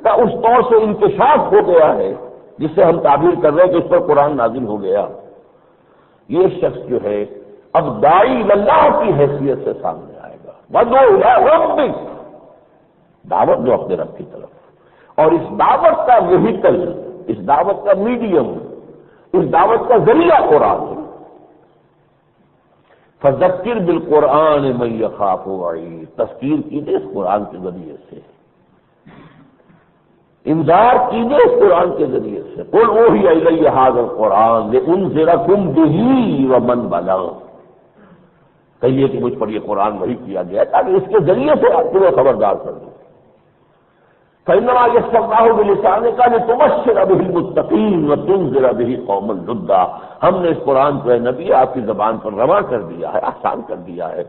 کا اس طور سے انکشاف ہو گیا ہے جس سے ہم تعبیر کر رہے ہیں کہ اس پر قرآن نازل ہو گیا، یہ شخص جو ہے اب داعی اللہ کی حیثیت سے سامنے آئے گا، وَادْعُ إِلَىٰ رَبِّكَ، دعوت جو اپنے رب کی طرف، اور اس دعوت کا وہیکل، اس دعوت کا میڈیم، اس دعوت کا ذریعہ قرآن ہے۔ فذکر بالقرآن من یخاف وعید، تذکیر کیجیے اس قرآن کے ذریعے سے، انذار کیجیے اس قرآن کے ذریعے سے، قل اوحی الی ھذا القرآن لانذرکم بہ ومن بلغ، کہیے کہ مجھ پر یہ قرآن وحی کیا گیا ہے تاکہ اس کے ذریعے سے آپ کو خبردار کر دوں۔ فإنما يسرناه بلسانك لتبشر به المتقين وتنذر به قوما لدا، ہم نے اس قرآن کو اے نبی آپ کی زبان پر رواں کر دیا ہے، آسان کر دیا ہے،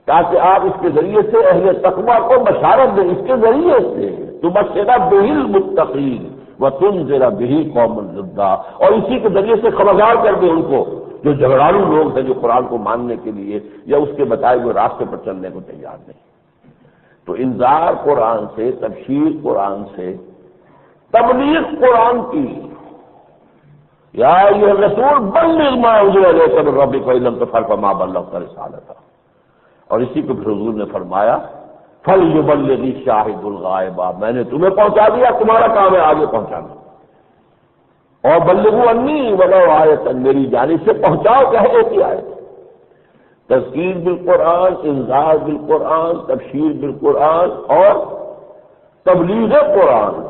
تاکہ آپ اس کے ذریعے سے اہل تقویٰ کو بشارت دیں، اس کے ذریعے سے تبشر به المتقين وتنذر به قوما لدا، اور اسی کے ذریعے سے خبردار کر دیں ان کو جو جھگڑالو لوگ ہیں، جو قرآن کو ماننے کے لیے یا اس کے بتائے ہوئے راستے پر چلنے کو تیار نہیں۔ تو انذار قرآن سے، تبشیر قرآن سے، تبلیغ قرآن کی، یا ایھا الرسول بلغ ما انزل الیک من ربک وان لم تفعل فما بلغت رسالتہ، اور اسی کو پھر حضور نے فرمایا فلیبلغ الشاہد الغائب، میں نے تمہیں پہنچا دیا، تمہارا کام ہے آگے پہنچانا، اور بلغوا انی ولو آیۃ، میری جانب سے پہنچاؤ چاہے ایک ہی آیت۔ تذکیر بالقرآن، انذار بالقرآن، تبشیر بالقرآن اور تبلیغ قرآن،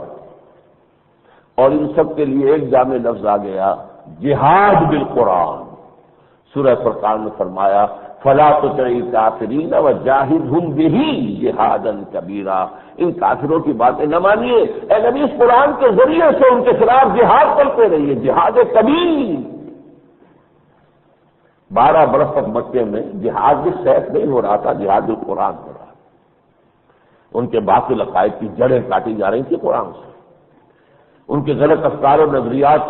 اور ان سب کے لیے ایک جامع لفظ آ گیا، جہاد بالقرآن۔ سورہ فرقان میں فرمایا فلا تطع الکافرین وجاہدہم بہ جہادا کبیرا، ان کافروں کی باتیں نہ مانیے، اے نبی اس قرآن کے ذریعے سے ان کے خلاف جہاد کرتے رہیے، جہاد کبیر۔ 12 برس تک مکے میں جہاد بالسیف نہیں ہو رہا تھا، جہاد بالقرآن ہو رہا تھا۔ ان کے باطل عقائد کی جڑیں کاٹی جا رہی تھی قرآن سے، ان کے غلط افکار و نظریات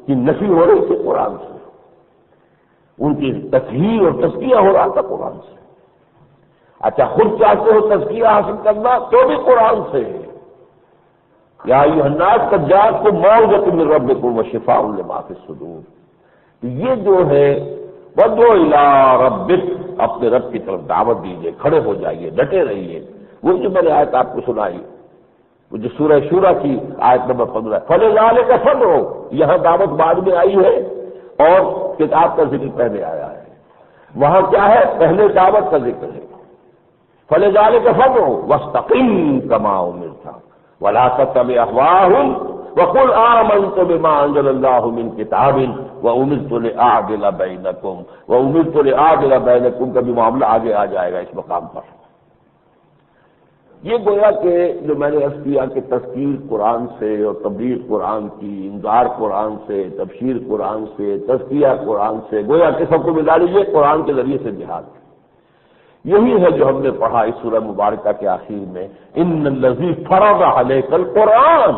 کی نفی ہو رہی تھی قرآن سے، ان کی تطہیر اور تزکیہ ہو رہا تھا قرآن سے۔ اچھا خود چاہتے ہو تزکیہ حاصل کرنا تو بھی قرآن سے ہے۔ یا ایھا الناس قد جاءتکم موعظۃ من ربکم وشفاء لما فی الصدور، یہ جو ہے وَادْعُ إِلَىٰ رَبِّكَ، اپنے رب کی طرف دعوت دیجیے، کھڑے ہو جائیے، ڈٹے رہیے۔ وہ جو میں نے آیت آپ کو سنائی، وہ جو سورہ شورى کی آیت نمبر 15، فَلِذَٰلِكَ فَادْعُ، یہاں دعوت بعد میں آئی ہے اور کتاب کا ذکر پہلے آیا ہے۔ وہاں کیا ہے؟ پہلے دعوت کا ذکر ہے، فَلِذَٰلِكَ فَادْعُ وَاسْتَقِمْ كَمَا أُمِرْتَ وَلَا تَتَّبِعْ أَهْوَاءَهُمْ وَقُلْ آمَنتُ بِمَا أَنزَلَ اللَّهُ مِن كِتَابٍ وَأُمِرْتُ لِأَعْدِلَ بَيْنَكُمْ، کبھی معاملہ آگے آ جائے گا اس مقام پر۔ یہ گویا کہ جو میں نے عرض کیا کہ تذکیر قرآن سے اور تبلیغ قرآن کی، انذار قرآن سے، تبشیر قرآن سے، تزکیہ قرآن سے، گویا کہ سب کو ملا لیجیے قرآن کے ذریعے سے جہاد۔ یہی ہے جو ہم نے پڑھا اس سورہ مبارکہ کے آخر میں، ان الذی فرض علیک القرآن،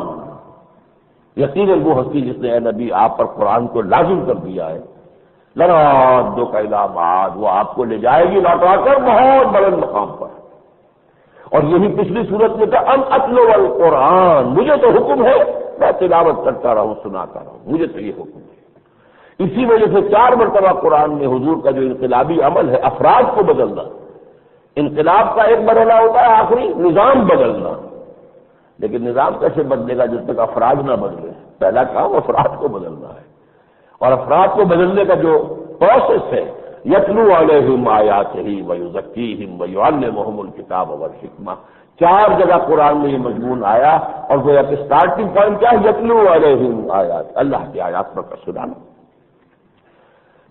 یقیناً وہ ہستی جس نے اے نبی آپ پر قرآن کو لازم کر دیا ہے، لرادک الی معاد، وہ آپ کو لے جائے گی لوٹا کر بہت بلند مقام پر۔ اور یہی پچھلی صورت میں تھا ان اتلو القرآن، مجھے تو حکم ہے میں تلاوت کرتا رہوں، سناتا رہوں، مجھے تو یہ حکم ہے۔ اسی وجہ سے 4 مرتبہ قرآن میں حضور کا جو انقلابی عمل ہے افراد کو بدلنا، انقلاب کا ایک مرحلہ ہوتا ہے آخری نظام بدلنا، لیکن نظام کیسے بدلے گا جب تک افراد نہ بدلے؟ پہلا کام افراد کو بدلنا ہے، اور افراد کو بدلنے کا جو پروسیس ہے، یتلو علیہم آیاتہ ویزکیہم ویعلمہم الکتاب والحکمہ، 4 جگہ قرآن میں یہ مضمون آیا، اور گویا کہ اسٹارٹنگ پوائنٹ کیا ہے؟ یتلو علیہم آیات، اللہ کی آیات پر سنانا۔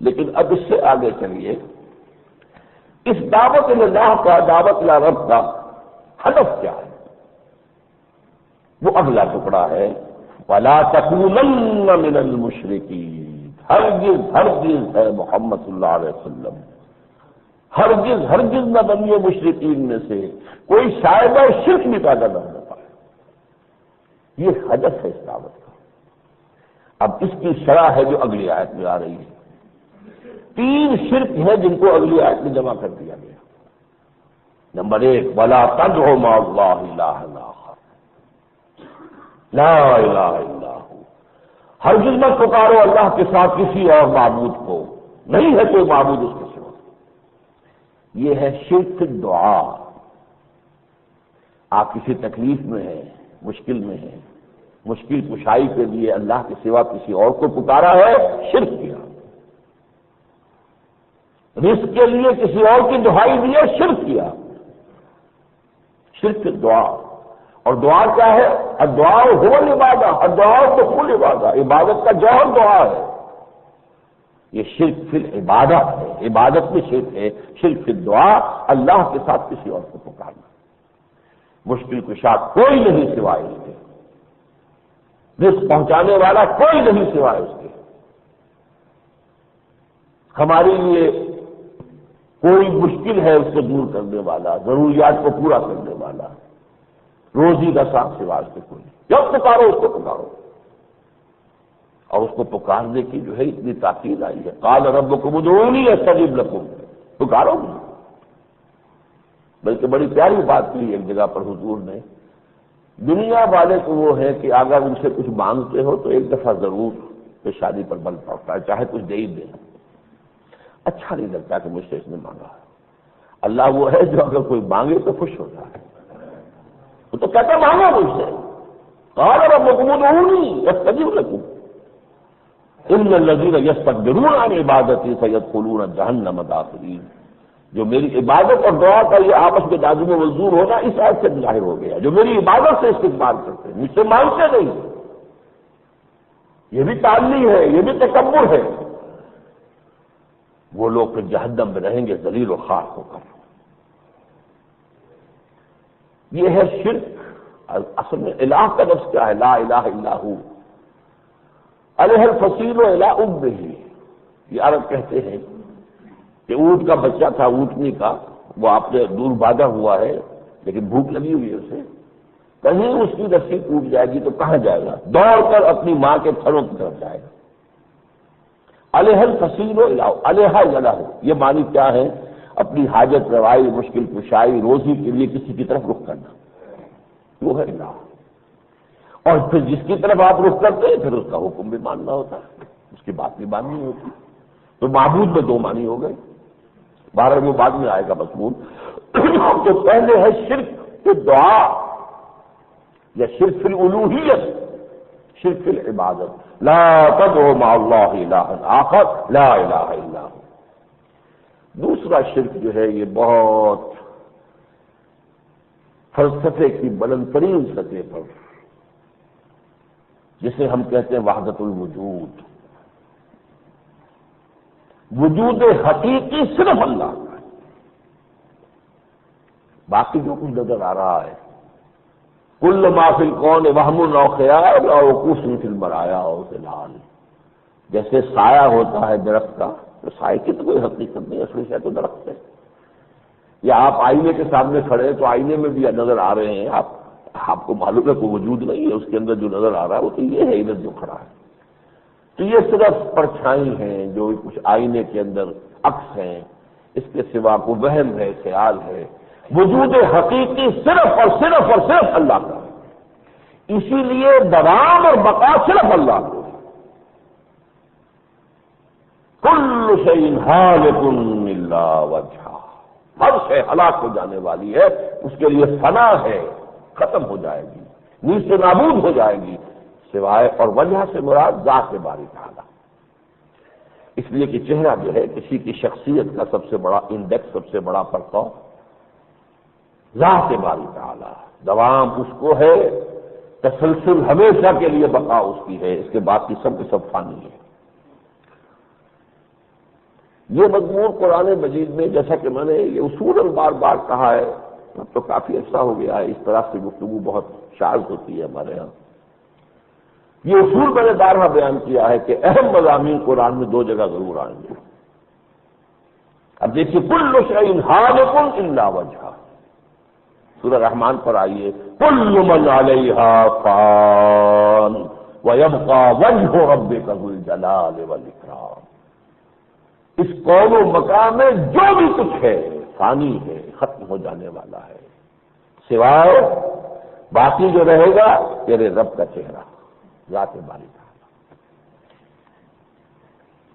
لیکن اب اس سے آگے چلیے، اس دعوت اللہ کا، دعوت رب کا ہدف کیا ہے؟ وہ اگلا ٹکڑا ہے، وَلَا تَكُونَنَّ مِنَ الْمُشْرِكِينَ، ہرگز ہرگز ہے محمد صلی اللہ علیہ وسلم، ہرگز ہرگز نہ بنیے مشرکین میں سے، کوئی شائبہ شرک بھی پیدا نہ ہو پائے۔ یہ ہدف ہے اس دعوت کا۔ اب اس کی شرح ہے جو اگلی آیت میں آ رہی ہے۔ 3 شرک ہیں جن کو اگلی آیت میں جمع کر دیا گیا۔ نمبر 1، وَلَا تَدْعُ مَعَ اللَّهِ إِلَٰهًا آخَرَ، لا الہ الا ہو، ہرگز مت پکارو اللہ کے ساتھ کسی اور معبود کو، نہیں ہے کوئی معبود اس کے سوا۔ یہ ہے شرک دعا۔ آپ کسی تکلیف میں ہیں، مشکل میں ہیں، مشکل کشائی کے لیے اللہ کے سوا کسی اور کو پکارا ہے، شرک کیا۔ رزق کے لیے کسی اور کی دہائی دی، شرک کیا، شرک دعا۔ اور دعا کیا ہے؟ الدعاء هو العبادہ، الدعاء دخول العبادہ، عبادت کا جوہر دعا ہے۔ یہ شرک فی العبادہ ہے، عبادت میں شرک ہے، شرک فی الدعا، اللہ کے ساتھ کسی اور کو پکارنا۔ مشکل کشا کوئی نہیں سوائے اس کے، رزق پہنچانے والا کوئی نہیں سوائے اس کے، ہمارے لیے کوئی مشکل ہے اس کو دور کرنے والا، ضروریات کو پورا کرنے والا، روزی کا ساتھ سوا اس کے کوئی نہیں۔ جب پکارو اس کو پکارو، اور اس کو پکارنے کی جو ہے اتنی تاکید آئی ہے، قال ربکم ادعونی استجب لکم، پکارو مجھے۔ بلکہ بڑی پیاری بات کی ایک جگہ پر حضور نے، دنیا والے کو وہ ہے کہ اگر ان سے کچھ مانگتے ہو تو ایک دفعہ ضرور پیشانی پر بل پڑتا ہے، چاہے کچھ دے ہی دے، اچھا نہیں لگتا کہ مجھ سے اس نے مانگا۔ اللہ وہ ہے جو اگر کوئی مانگے تو خوش ہوتا ہے، وہ تو کہتا مانگا مجھ سے، قال ربکم ادعونی استجب لکم ان الذین یستکبرون عن عبادتی سیدخلون جہنم داخرین۔ جو میری عبادت اور دعا کا یہ آپس میں لازم و ملزوم ہونا اس آیت سے ظاہر ہو گیا، جو میری عبادت سے استقبال کرتے ہیں، مجھ سے مانگتے نہیں، یہ بھی تعلی ہے، یہ بھی تکبر ہے۔ وہ لوگ پھر جہنم میں رہیں گے ذلیل و خوار ہو کر۔ یہ ہے شرک۔ اصل میں الہ کا لفظ کیا ہے؟ لا الہ الا ہو، علیہ الفصیل و الی امہ۔ یہ عرب کہتے ہیں کہ اونٹ کا بچہ تھا، اونٹنی کا، وہ آپ نے دور بھاگا ہوا ہے لیکن بھوک لگی ہوئی ہے اسے، کہیں اس کی رسی ٹوٹ جائے گی تو کہاں جائے گا؟ دوڑ کر اپنی ماں کے تھڑوں کی طرف جائے گا۔ علیہ الفصیل و علیہ الہ، یہ معنی کیا ہے؟ اپنی حاجت روائی، مشکل کشائی، روزی کے لیے کسی کی طرف رخ کرنا، وہ ہے الہ۔ اور پھر جس کی طرف آپ رخ کرتے ہیں پھر اس کا حکم بھی ماننا ہوتا ہے، اس کی بات بھی ماننی ہوتی ہے۔ تو معبود میں دو معنی ہو گئے، 12 بعد میں آئے گا مضمون۔ تو پہلے ہے شرک کے دعا یا شرک فی الالوہیت، شرک فی العبادت، لا تدعوا مع اللہ الہا آخر لا الہ الا ہو۔ دوسرا شرک جو ہے یہ بہت فلسفے کی بلند ترین سطح پر، جسے ہم کہتے ہیں وحدت الوجود، وجود حقیقی صرف اللہ کا ہے، باقی جو کچھ نظر آ رہا ہے کل ما فی الکون وہم او خیال او وقوف فی المرایا او ظلال، جیسے سایہ ہوتا ہے درخت کا، تو سائے کی تو کوئی حقیقت نہیں، اصلی شے تو درخت ہے۔ یا آپ آئینے کے سامنے کھڑے ہیں تو آئینے میں بھی نظر آ رہے ہیں، آپ کو معلوم ہے کوئی وجود نہیں ہے اس کے اندر، جو نظر آ رہا ہے وہ تو یہ ہے ادھر جو کھڑا ہے۔ تو یہ صرف پرچھائی ہیں جو کچھ آئینے کے اندر عکس ہیں، اس کے سوا کو وہم ہے، خیال ہے۔ وجود حقیقی صرف اور صرف اور صرف اللہ کا ہے، اسی لیے دوام اور بقا صرف اللہ کو ہے۔ کل شیء ہالک الا وجہہ، ہر شے ہلاک ہو جانے والی ہے، اس کے لیے فنا ہے، ختم ہو جائے گی، نیست و نابود ہو جائے گی، سوائے اور وجہ سے مراد ذات باری تعالیٰ۔ اس لیے کہ چہرہ جو ہے کسی کی شخصیت کا سب سے بڑا انڈیکس، سب سے بڑا پرتو ذات باری تعالیٰ، دوام اس کو ہے، تسلسل ہمیشہ کے لیے بقا اس کی ہے، اس کے بعد کی سب کے سب فانی ہے۔ یہ مضمون قرآن مجید میں، جیسا کہ میں نے یہ اصول بار بار کہا ہے، اب تو کافی عرصہ ہو گیا ہے، اس طرح سے گفتگو بہت شاذ ہوتی ہے ہمارے ہاں۔ یہ اصول میں نے بارہا بیان کیا ہے کہ اہم مضامین قرآن میں دو جگہ ضرور آئیں گے۔ اب دیکھیے کل شیء ہالک الا وجہہ، سورہ رحمان پر آئیے، کل من علیہا فان ویبقی وجہ ربک ذو الجلال والاکرام۔ اس کون و مقام میں جو بھی کچھ ہے فانی ہے، ختم ہو جانے والا ہے، سوائے باقی جو رہے گا تیرے رب کا چہرہ، ذات باری تعالیٰ۔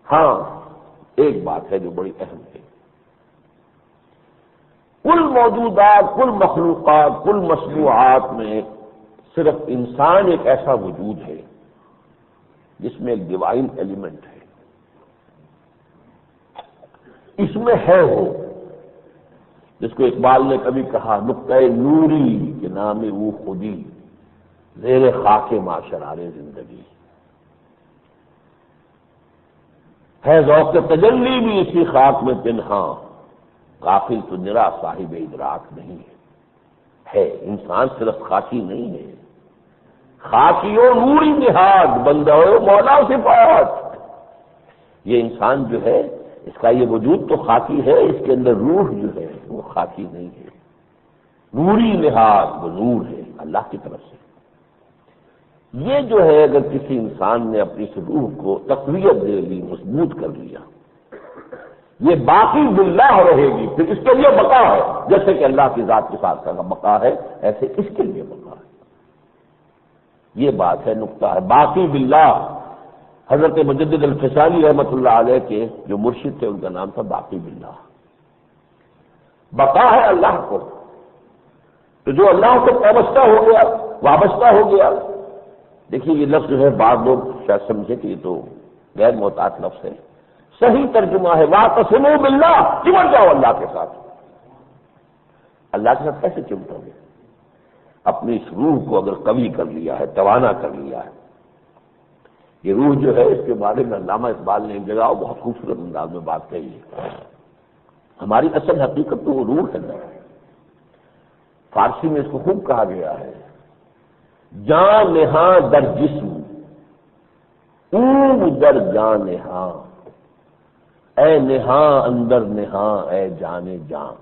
ہاں ایک بات ہے جو بڑی اہم ہے، کل موجودات، کل مخلوقات، کل مصنوعات میں صرف انسان ایک ایسا وجود ہے جس میں ایک ڈیوائن ایلیمنٹ ہے، اس میں ہے وہ، جس کو اقبال نے کبھی کہا نقطۂ نوری کے نام وہ خودی، زیر خاک معاشرار زندگی ہے، ذوق تجلی بھی اسی خاک میں پنہاں، غافل تو نرا صاحب ادراک نہیں ہے۔ انسان صرف خاکی نہیں ہے، خاکی و نوری نہاد بندہ مولا صفات۔ یہ انسان جو ہے اس کا یہ وجود تو خاکی ہے، اس کے اندر روح جو ہے وہ خاکی نہیں ہے، نوری نہاد، وہ نور ہے اللہ کی طرف سے۔ یہ جو ہے اگر کسی انسان نے اپنی اس روح کو تقویت دے لی، مضبوط کر لیا، یہ باقی باللہ رہے گی، پھر اس کے لیے بقا ہے، جیسے کہ اللہ کی ذات کے ساتھ کا بقا ہے ایسے اس کے لیے بقا ہے۔ یہ بات ہے، نقطہ ہے، باقی باللہ۔ حضرت مجدد الفسانی رحمۃ اللہ علیہ کے جو مرشد تھے ان کا نام تھا باقی باللہ، بقا ہے اللہ کو، تو جو اللہ سے وابستہ ہو گیا، وابستہ ہو گیا۔ دیکھیے یہ لفظ جو ہے بعض لوگ شاید سمجھے کہ یہ تو غیر محتاط لفظ ہے، صحیح ترجمہ ہے واعتصموا باللہ، چمٹ جاؤ اللہ کے ساتھ۔ اللہ کے ساتھ کیسے چمٹو گے؟ اپنی اس روح کو اگر قوی کر لیا ہے، توانا کر لیا ہے، یہ روح جو ہے اس کے بارے میں علامہ اقبال نے ایک جگہ بہت خوبصورت انداز میں بات کہی ہے. ہماری اصل حقیقت تو وہ روح ہے نا. فارسی میں اس کو خوب کہا گیا ہے، جان نہاں در جسم او در جان نہاں، اے نہاں اندر نہاں اے جان جان.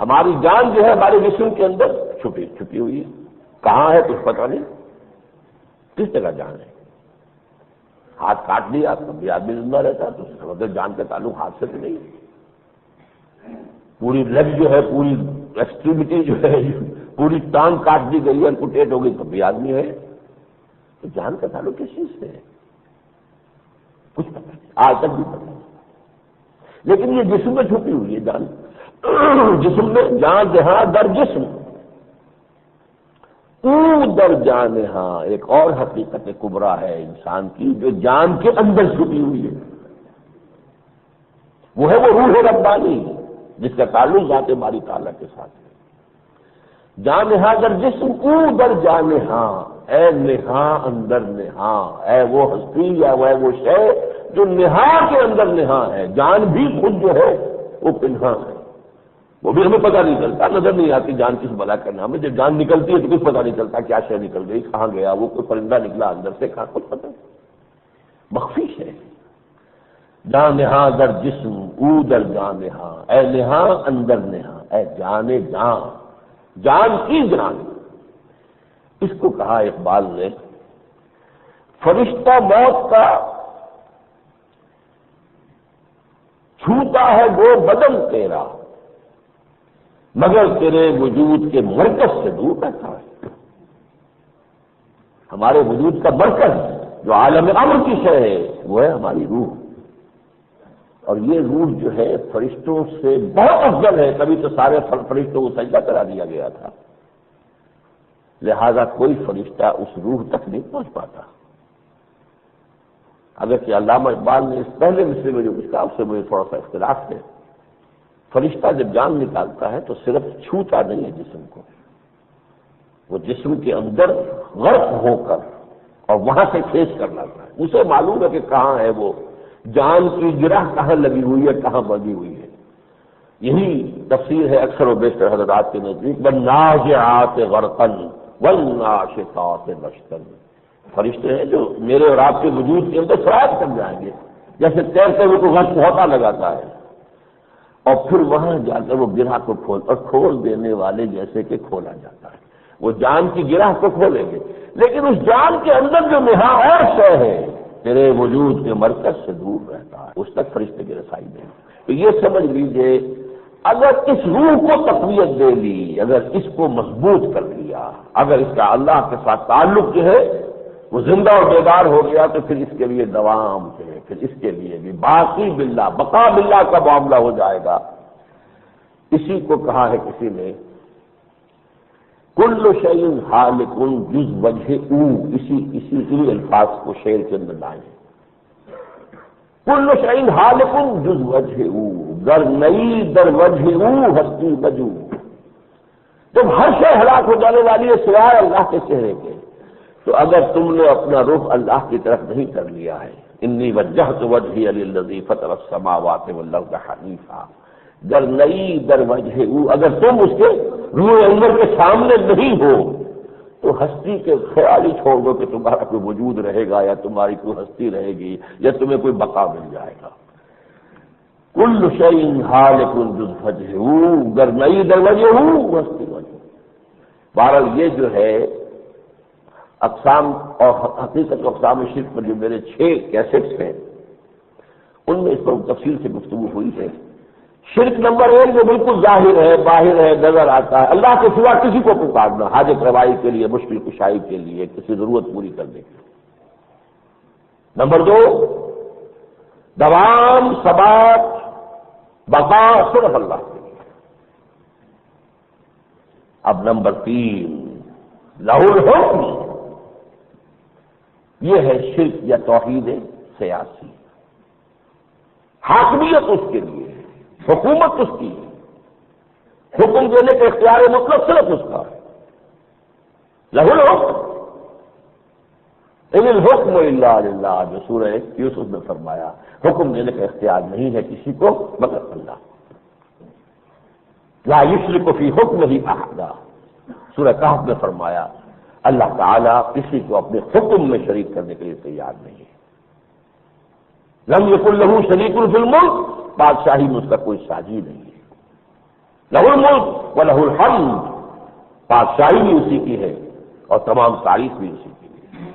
ہماری جان جو ہے ہمارے جسم کے اندر چھپی ہوئی ہے. کہاں ہے کچھ پتہ نہیں، کس جگہ جان ہے. ہاتھ کاٹ لیا تب بھی آدمی زندہ رہتا تو مگر جان کا تعلق ہاتھ سے تو نہیں. پوری لیگ جو ہے، پوری ایکسٹریمٹی جو ہے، پوری ٹانگ کاٹ دی گئی ہے، امپوٹیٹ ہو گئی تب بھی آدمی ہے. تو جان کا تعلق کس چیز سے ہے کچھ پتہ نہیں، آج تک بھی پتہ نہیں. لیکن یہ جسم میں چھپی ہوئی ہے جان. جسم میں جان جہاں در جسم او در جان ہاں، ایک اور حقیقت کبریٰ ہے انسان کی جو جان کے اندر چھپی ہوئی ہے. وہ ہے وہ روح ربانی جس کا تعلق ذات باری تعالیٰ کے ساتھ ہے. جان نہاں در جسم او در جان ہاں، اے نہاں اندر نہاں، اے وہ ہستی یا وہ شے جو نہاں کے اندر نہاں ہے. جان بھی خود جو ہے وہ پنہاں ہے، وہ بھی ہمیں پتہ نہیں چلتا، نظر نہیں آتی جان کس بلا کا نام ہے. جب جان نکلتی ہے تو کچھ پتہ نہیں چلتا کیا شے نکل گئی، کہاں گیا وہ، کوئی پرندہ نکلا اندر سے، کہاں کچھ پتہ نہیں، مخفی ہے. جان نہاں در جسم او در جان نہاں، اے نہاں اندر نہاں اے جان جان، جان کی جان. اس کو کہا اقبال نے فرشتہ موت کا چھوتا ہے وہ بدن تیرا، مگر تیرے وجود کے مرکز سے دور رہتا ہے. ہمارے وجود کا مرکز جو عالم امر کی شے ہے وہ ہے ہماری روح. اور یہ روح جو ہے فرشتوں سے بہت افضل ہے. کبھی تو سارے فرشتوں کو سجدہ کرا دیا گیا تھا، لہذا کوئی فرشتہ اس روح تک نہیں پہنچ پاتا. اگرچہ علامہ اقبال نے اس پہلے مصرے میں جو کچھ کہا اس سے مجھے تھوڑا سا اختلاف ہے. فرشتہ جب جان نکالتا ہے تو صرف چھوتا نہیں ہے جسم کو، وہ جسم کے اندر غرق ہو کر اور وہاں سے کھینچ کر لاتا ہے. اسے معلوم ہے کہ کہاں ہے وہ جان کی گرہ، کہاں لگی ہوئی ہے، کہاں بندھی ہوئی ہے. یہی تفسیر ہے اکثر و بیشتر حضرات کے نزدیک والنازعات غرقا والناشطات نشطا. فرشتے ہیں جو میرے اور آپ کے وجود کے اندر سرایت کر جائیں گے، جیسے تیرتے ہوئے کوئی غرق ہوتا لگاتا ہے، اور پھر وہاں جا کر وہ گرہ کو کھول دینے والے جیسے کہ کھولا جاتا ہے. وہ جان کی گرہ کو کھولیں گے، لیکن اس جان کے اندر جو نہاں اور شے ہے تیرے وجود کے مرکز سے دور رہتا ہے، اس تک فرشتے کی رسائی نہیں. تو یہ سمجھ لیجئے اگر اس روح کو تقویت دے لی، اگر اس کو مضبوط کر لیا، اگر اس کا اللہ کے ساتھ تعلق جو ہے وہ زندہ اور بیدار ہو گیا، تو پھر اس کے لیے دوام ہے، پھر اس کے لیے بھی باقی باللہ، بقا باللہ کا معاملہ ہو جائے گا. اسی کو کہا ہے کسی نے کل شیء ہالک جز وجہ او، اسی الفاظ کو شعر کے اندر لائیں. کل شیء ہالک جز وجہ او، گر نئی در وجہ او ہستی بجو. جب ہر شے ہلاک ہو جانے والی ہے سوائے اللہ کے چہرے کے، تو اگر تم نے اپنا رخ اللہ کی طرف نہیں کر لیا ہے، انی وجہت وجہی للذی فطر السماوات والارض حنیفا، گر نئی در وجہ او، اگر تم اس کے روح انور کے سامنے نہیں ہو تو ہستی کے خیال ہی چھوڑ دو کہ تمہارا کوئی وجود رہے گا یا تمہاری کوئی ہستی رہے گی یا تمہیں کوئی بقا مل جائے گا. کل شیء ہالک جز وجہ او، گر نئی در وجہ او ہستی وجہ. بہرحال یہ جو ہے اقسام اور حقیقت اقسام شرک پر جو میرے 6 کیسٹس ہیں ان میں اس پر تفصیل سے گفتگو ہوئی ہے. شرک نمبر 1 جو بالکل ظاہر ہے، باہر ہے، نظر آتا ہے، اللہ کے سوا کسی کو پکارنا حاجت روائی کے لیے، مشکل کشائی کے لیے، کسی ضرورت پوری کرنے کے لیے. نمبر 2 دوام، ثبات، بقا صرف اللہ کے لیے. اب نمبر 3 لہ الحکم، یہ ہے شرک یا توحید سیاسی. حاکمیت اس کے لیے، حکومت اس کی، حکم دینے کا اختیار مطلق صرف اس کا ہے. لہ الحکم، ان الحکم الا للہ، جو سورہ یوسف میں فرمایا حکم دینے کا اختیار نہیں ہے کسی کو مگر اللہ، لا یشرک فی حکمہ احدا، سورہ کہف میں فرمایا اللہ تعالیٰ کسی کو اپنے حکم میں شریک کرنے کے لیے تیار نہیں ہے۔ لم یکن لہ شریک فی الملک، بادشاہی میں اس کا کوئی ساجی نہیں ہے، لہ الملک ولہ الحمد، بادشاہی بھی اسی کی ہے اور تمام تعریف بھی اسی کی ہے۔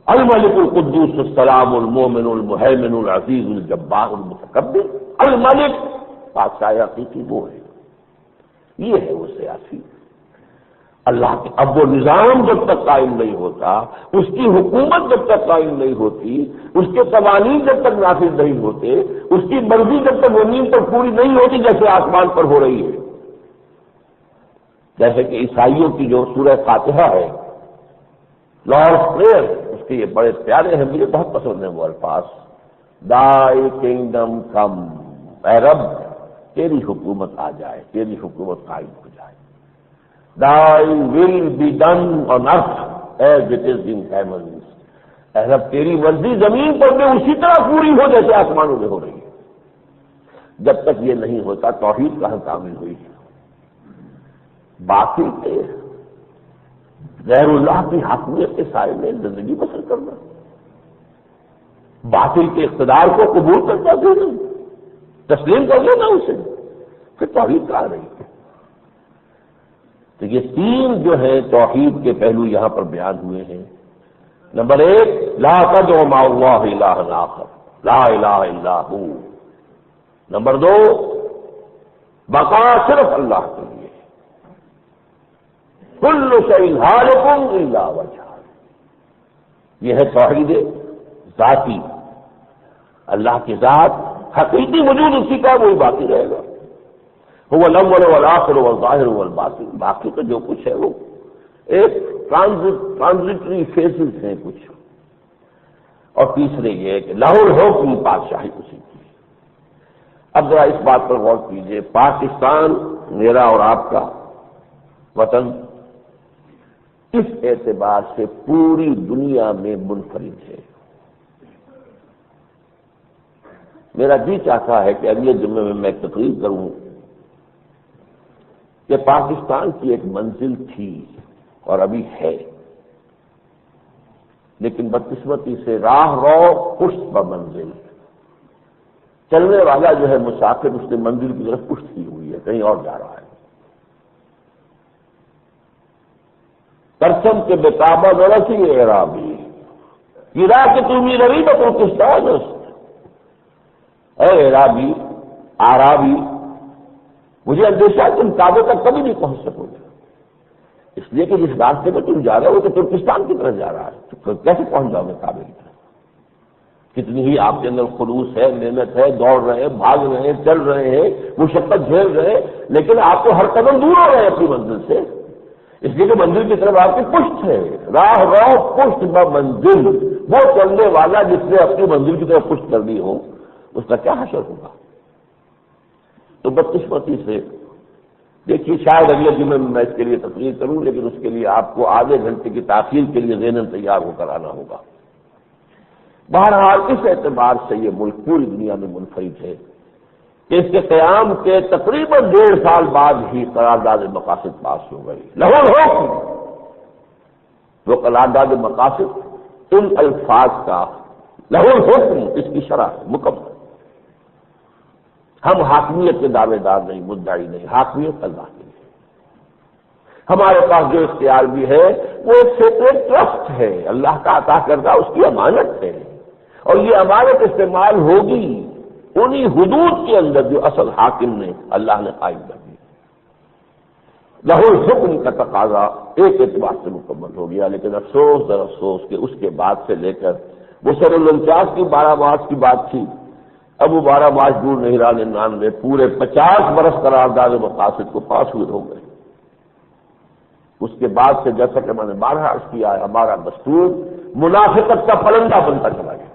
الملک القدوس السلام المومن المہیمن العزیز الجبار المتکبر، الملک بادشاہ حقیقی وہ ہے، یہ ہے وہ سیاسی۔ اللہ کے اب وہ نظام جب تک قائم نہیں ہوتا، اس کی حکومت جب تک قائم نہیں ہوتی، اس کے قوانین جب تک نافذ نہیں ہوتے، اس کی مرضی جب تک زمین پر پوری نہیں ہوتی جیسے آسمان پر ہو رہی ہے۔ جیسے کہ عیسائیوں کی جو سورہ فاتحہ ہے، لارڈ پریئر، اس کے یہ بڑے پیارے ہیں، مجھے بہت پسند ہیں وہ الفاظ، دائی کنگڈم کم، اے رب تیری حکومت آ جائے، تیری حکومت قائم ہو جائے، Thy will be done on earth as it is in heavens، اے رب تیری مرضی زمین پر میں اسی طرح پوری ہو جیسے آسمانوں میں ہو رہی ہے۔ جب تک یہ نہیں ہوتا توحید کہاں کامل ہوئی ہے؟ باقی کے غیر اللہ کی حاکمیت کے سائے میں زندگی بسر کرنا، باطل کے اقتدار کو قبول کرتا دینا، تسلیم کر لینا اسے، پھر توحید کہاں رہی ہے؟ تو یہ تین جو ہیں توحید کے پہلو یہاں پر بیان ہوئے ہیں۔ نمبر ایک، لا تدع مع اللہ الہ آخر، لا الہ الا ہو۔ نمبر دو، بقا صرف اللہ کے لیے، کل شیء ہالک الا وجہہ، یہ ہے توحید ذاتی، اللہ کی ذات حقیقی وجود اسی کا وہی باقی رہے گا، وہ الاول والآخر والظاہر والباطن، باقی تو جو کچھ ہے وہ ایک ٹرانزٹری فیزز ہیں کچھ۔ اور تیسرے یہ ہے کہ لہ الحکم، بادشاہی اسی کی۔ اب ذرا اس بات پر غور کیجئے، پاکستان میرا اور آپ کا وطن اس اعتبار سے پوری دنیا میں منفرد ہے۔ میرا جی چاہتا ہے کہ اگلے جمعے میں ایک تقریر کروں کہ پاکستان کی ایک منزل تھی اور ابھی ہے، لیکن بدقسمتی سے راہ رو پشت بہ منزل، چلنے والا جو ہے مسافر اس نے منزل کی طرف پشت کی ہوئی ہے، کہیں اور جا رہا ہے۔ پرچم کے بتابہ ذرسی اعرابی یہ راہ کہ تمہیں روی بترکستان اے اعرابی آرابی، مجھے اندیشہ ہے تم کعبے تک کبھی نہیں پہنچ سکو گے، اس لیے کہ جس راستے میں تم جا رہے ہو تو ترکستان کی طرف جا رہا ہے، تو کیسے پہنچ جاؤ گے کعبے کی طرف؟ کتنی ہی آپ کے اندر خلوص ہے، محنت ہے، دوڑ رہے ہیں، بھاگ رہے ہیں، چل رہے ہیں، مشقت جھیل رہے ہیں، لیکن آپ کو ہر قدم دور ہو رہے ہیں اپنی منزل سے، اس لیے کہ منزل کی طرف آپ کی پشت ہے۔ راہ رو پشت بہ منزل، وہ چلنے والا جس نے اپنی منزل کی طرف پشت کرنی ہو اس کا کیا حشر ہوگا؟ تو بدقسمتی سے دیکھیے، شاید اگلے جمعے میں اس کے لیے تقریر کروں، لیکن اس کے لیے آپ کو آدھے گھنٹے کی تاخیر کے لیے ذہناً تیار ہو کر آنا ہوگا۔ بہرحال اس اعتبار سے یہ ملک پوری دنیا میں منفرد ہے کہ اس کے قیام کے تقریباً 1.5 سال بعد ہی قرارداد مقاصد پاس ہو گئی۔ لہ الحکم، وہ قرارداد مقاصد ان الفاظ کا لہ الحکم، اس کی شرح ہے مکمل۔ ہم حاکمیت کے دعوے دار نہیں، مدعی نہیں، حاکمیت اللہ کی ہے۔ ہمارے پاس جو اختیار بھی ہے وہ ایک سیکریٹ ٹرسٹ ہے، اللہ کا عطا کردہ اس کی امانت ہے، اور یہ امانت استعمال ہوگی انہی حدود کے اندر جو اصل حاکم نے اللہ نے قائم کر دی۔ لہ الحکم کا تقاضا ایک اعتبار سے مکمل ہو گیا، لیکن افسوس در افسوس کہ اس کے بعد سے لے کر وہ سن 49 کی 12 مارچ کی بات تھی، اب وہ 12 مارچ دور نہیں رہا 99، پورے 50 برس قرارداد مقاصد کو پاس ہوئے ہو گئے۔ اس کے بعد سے جیسا کہ میں نے بارہا عرض کیا ہے، ہمارا دستور منافقت کا پلندہ بنتا چلا گیا،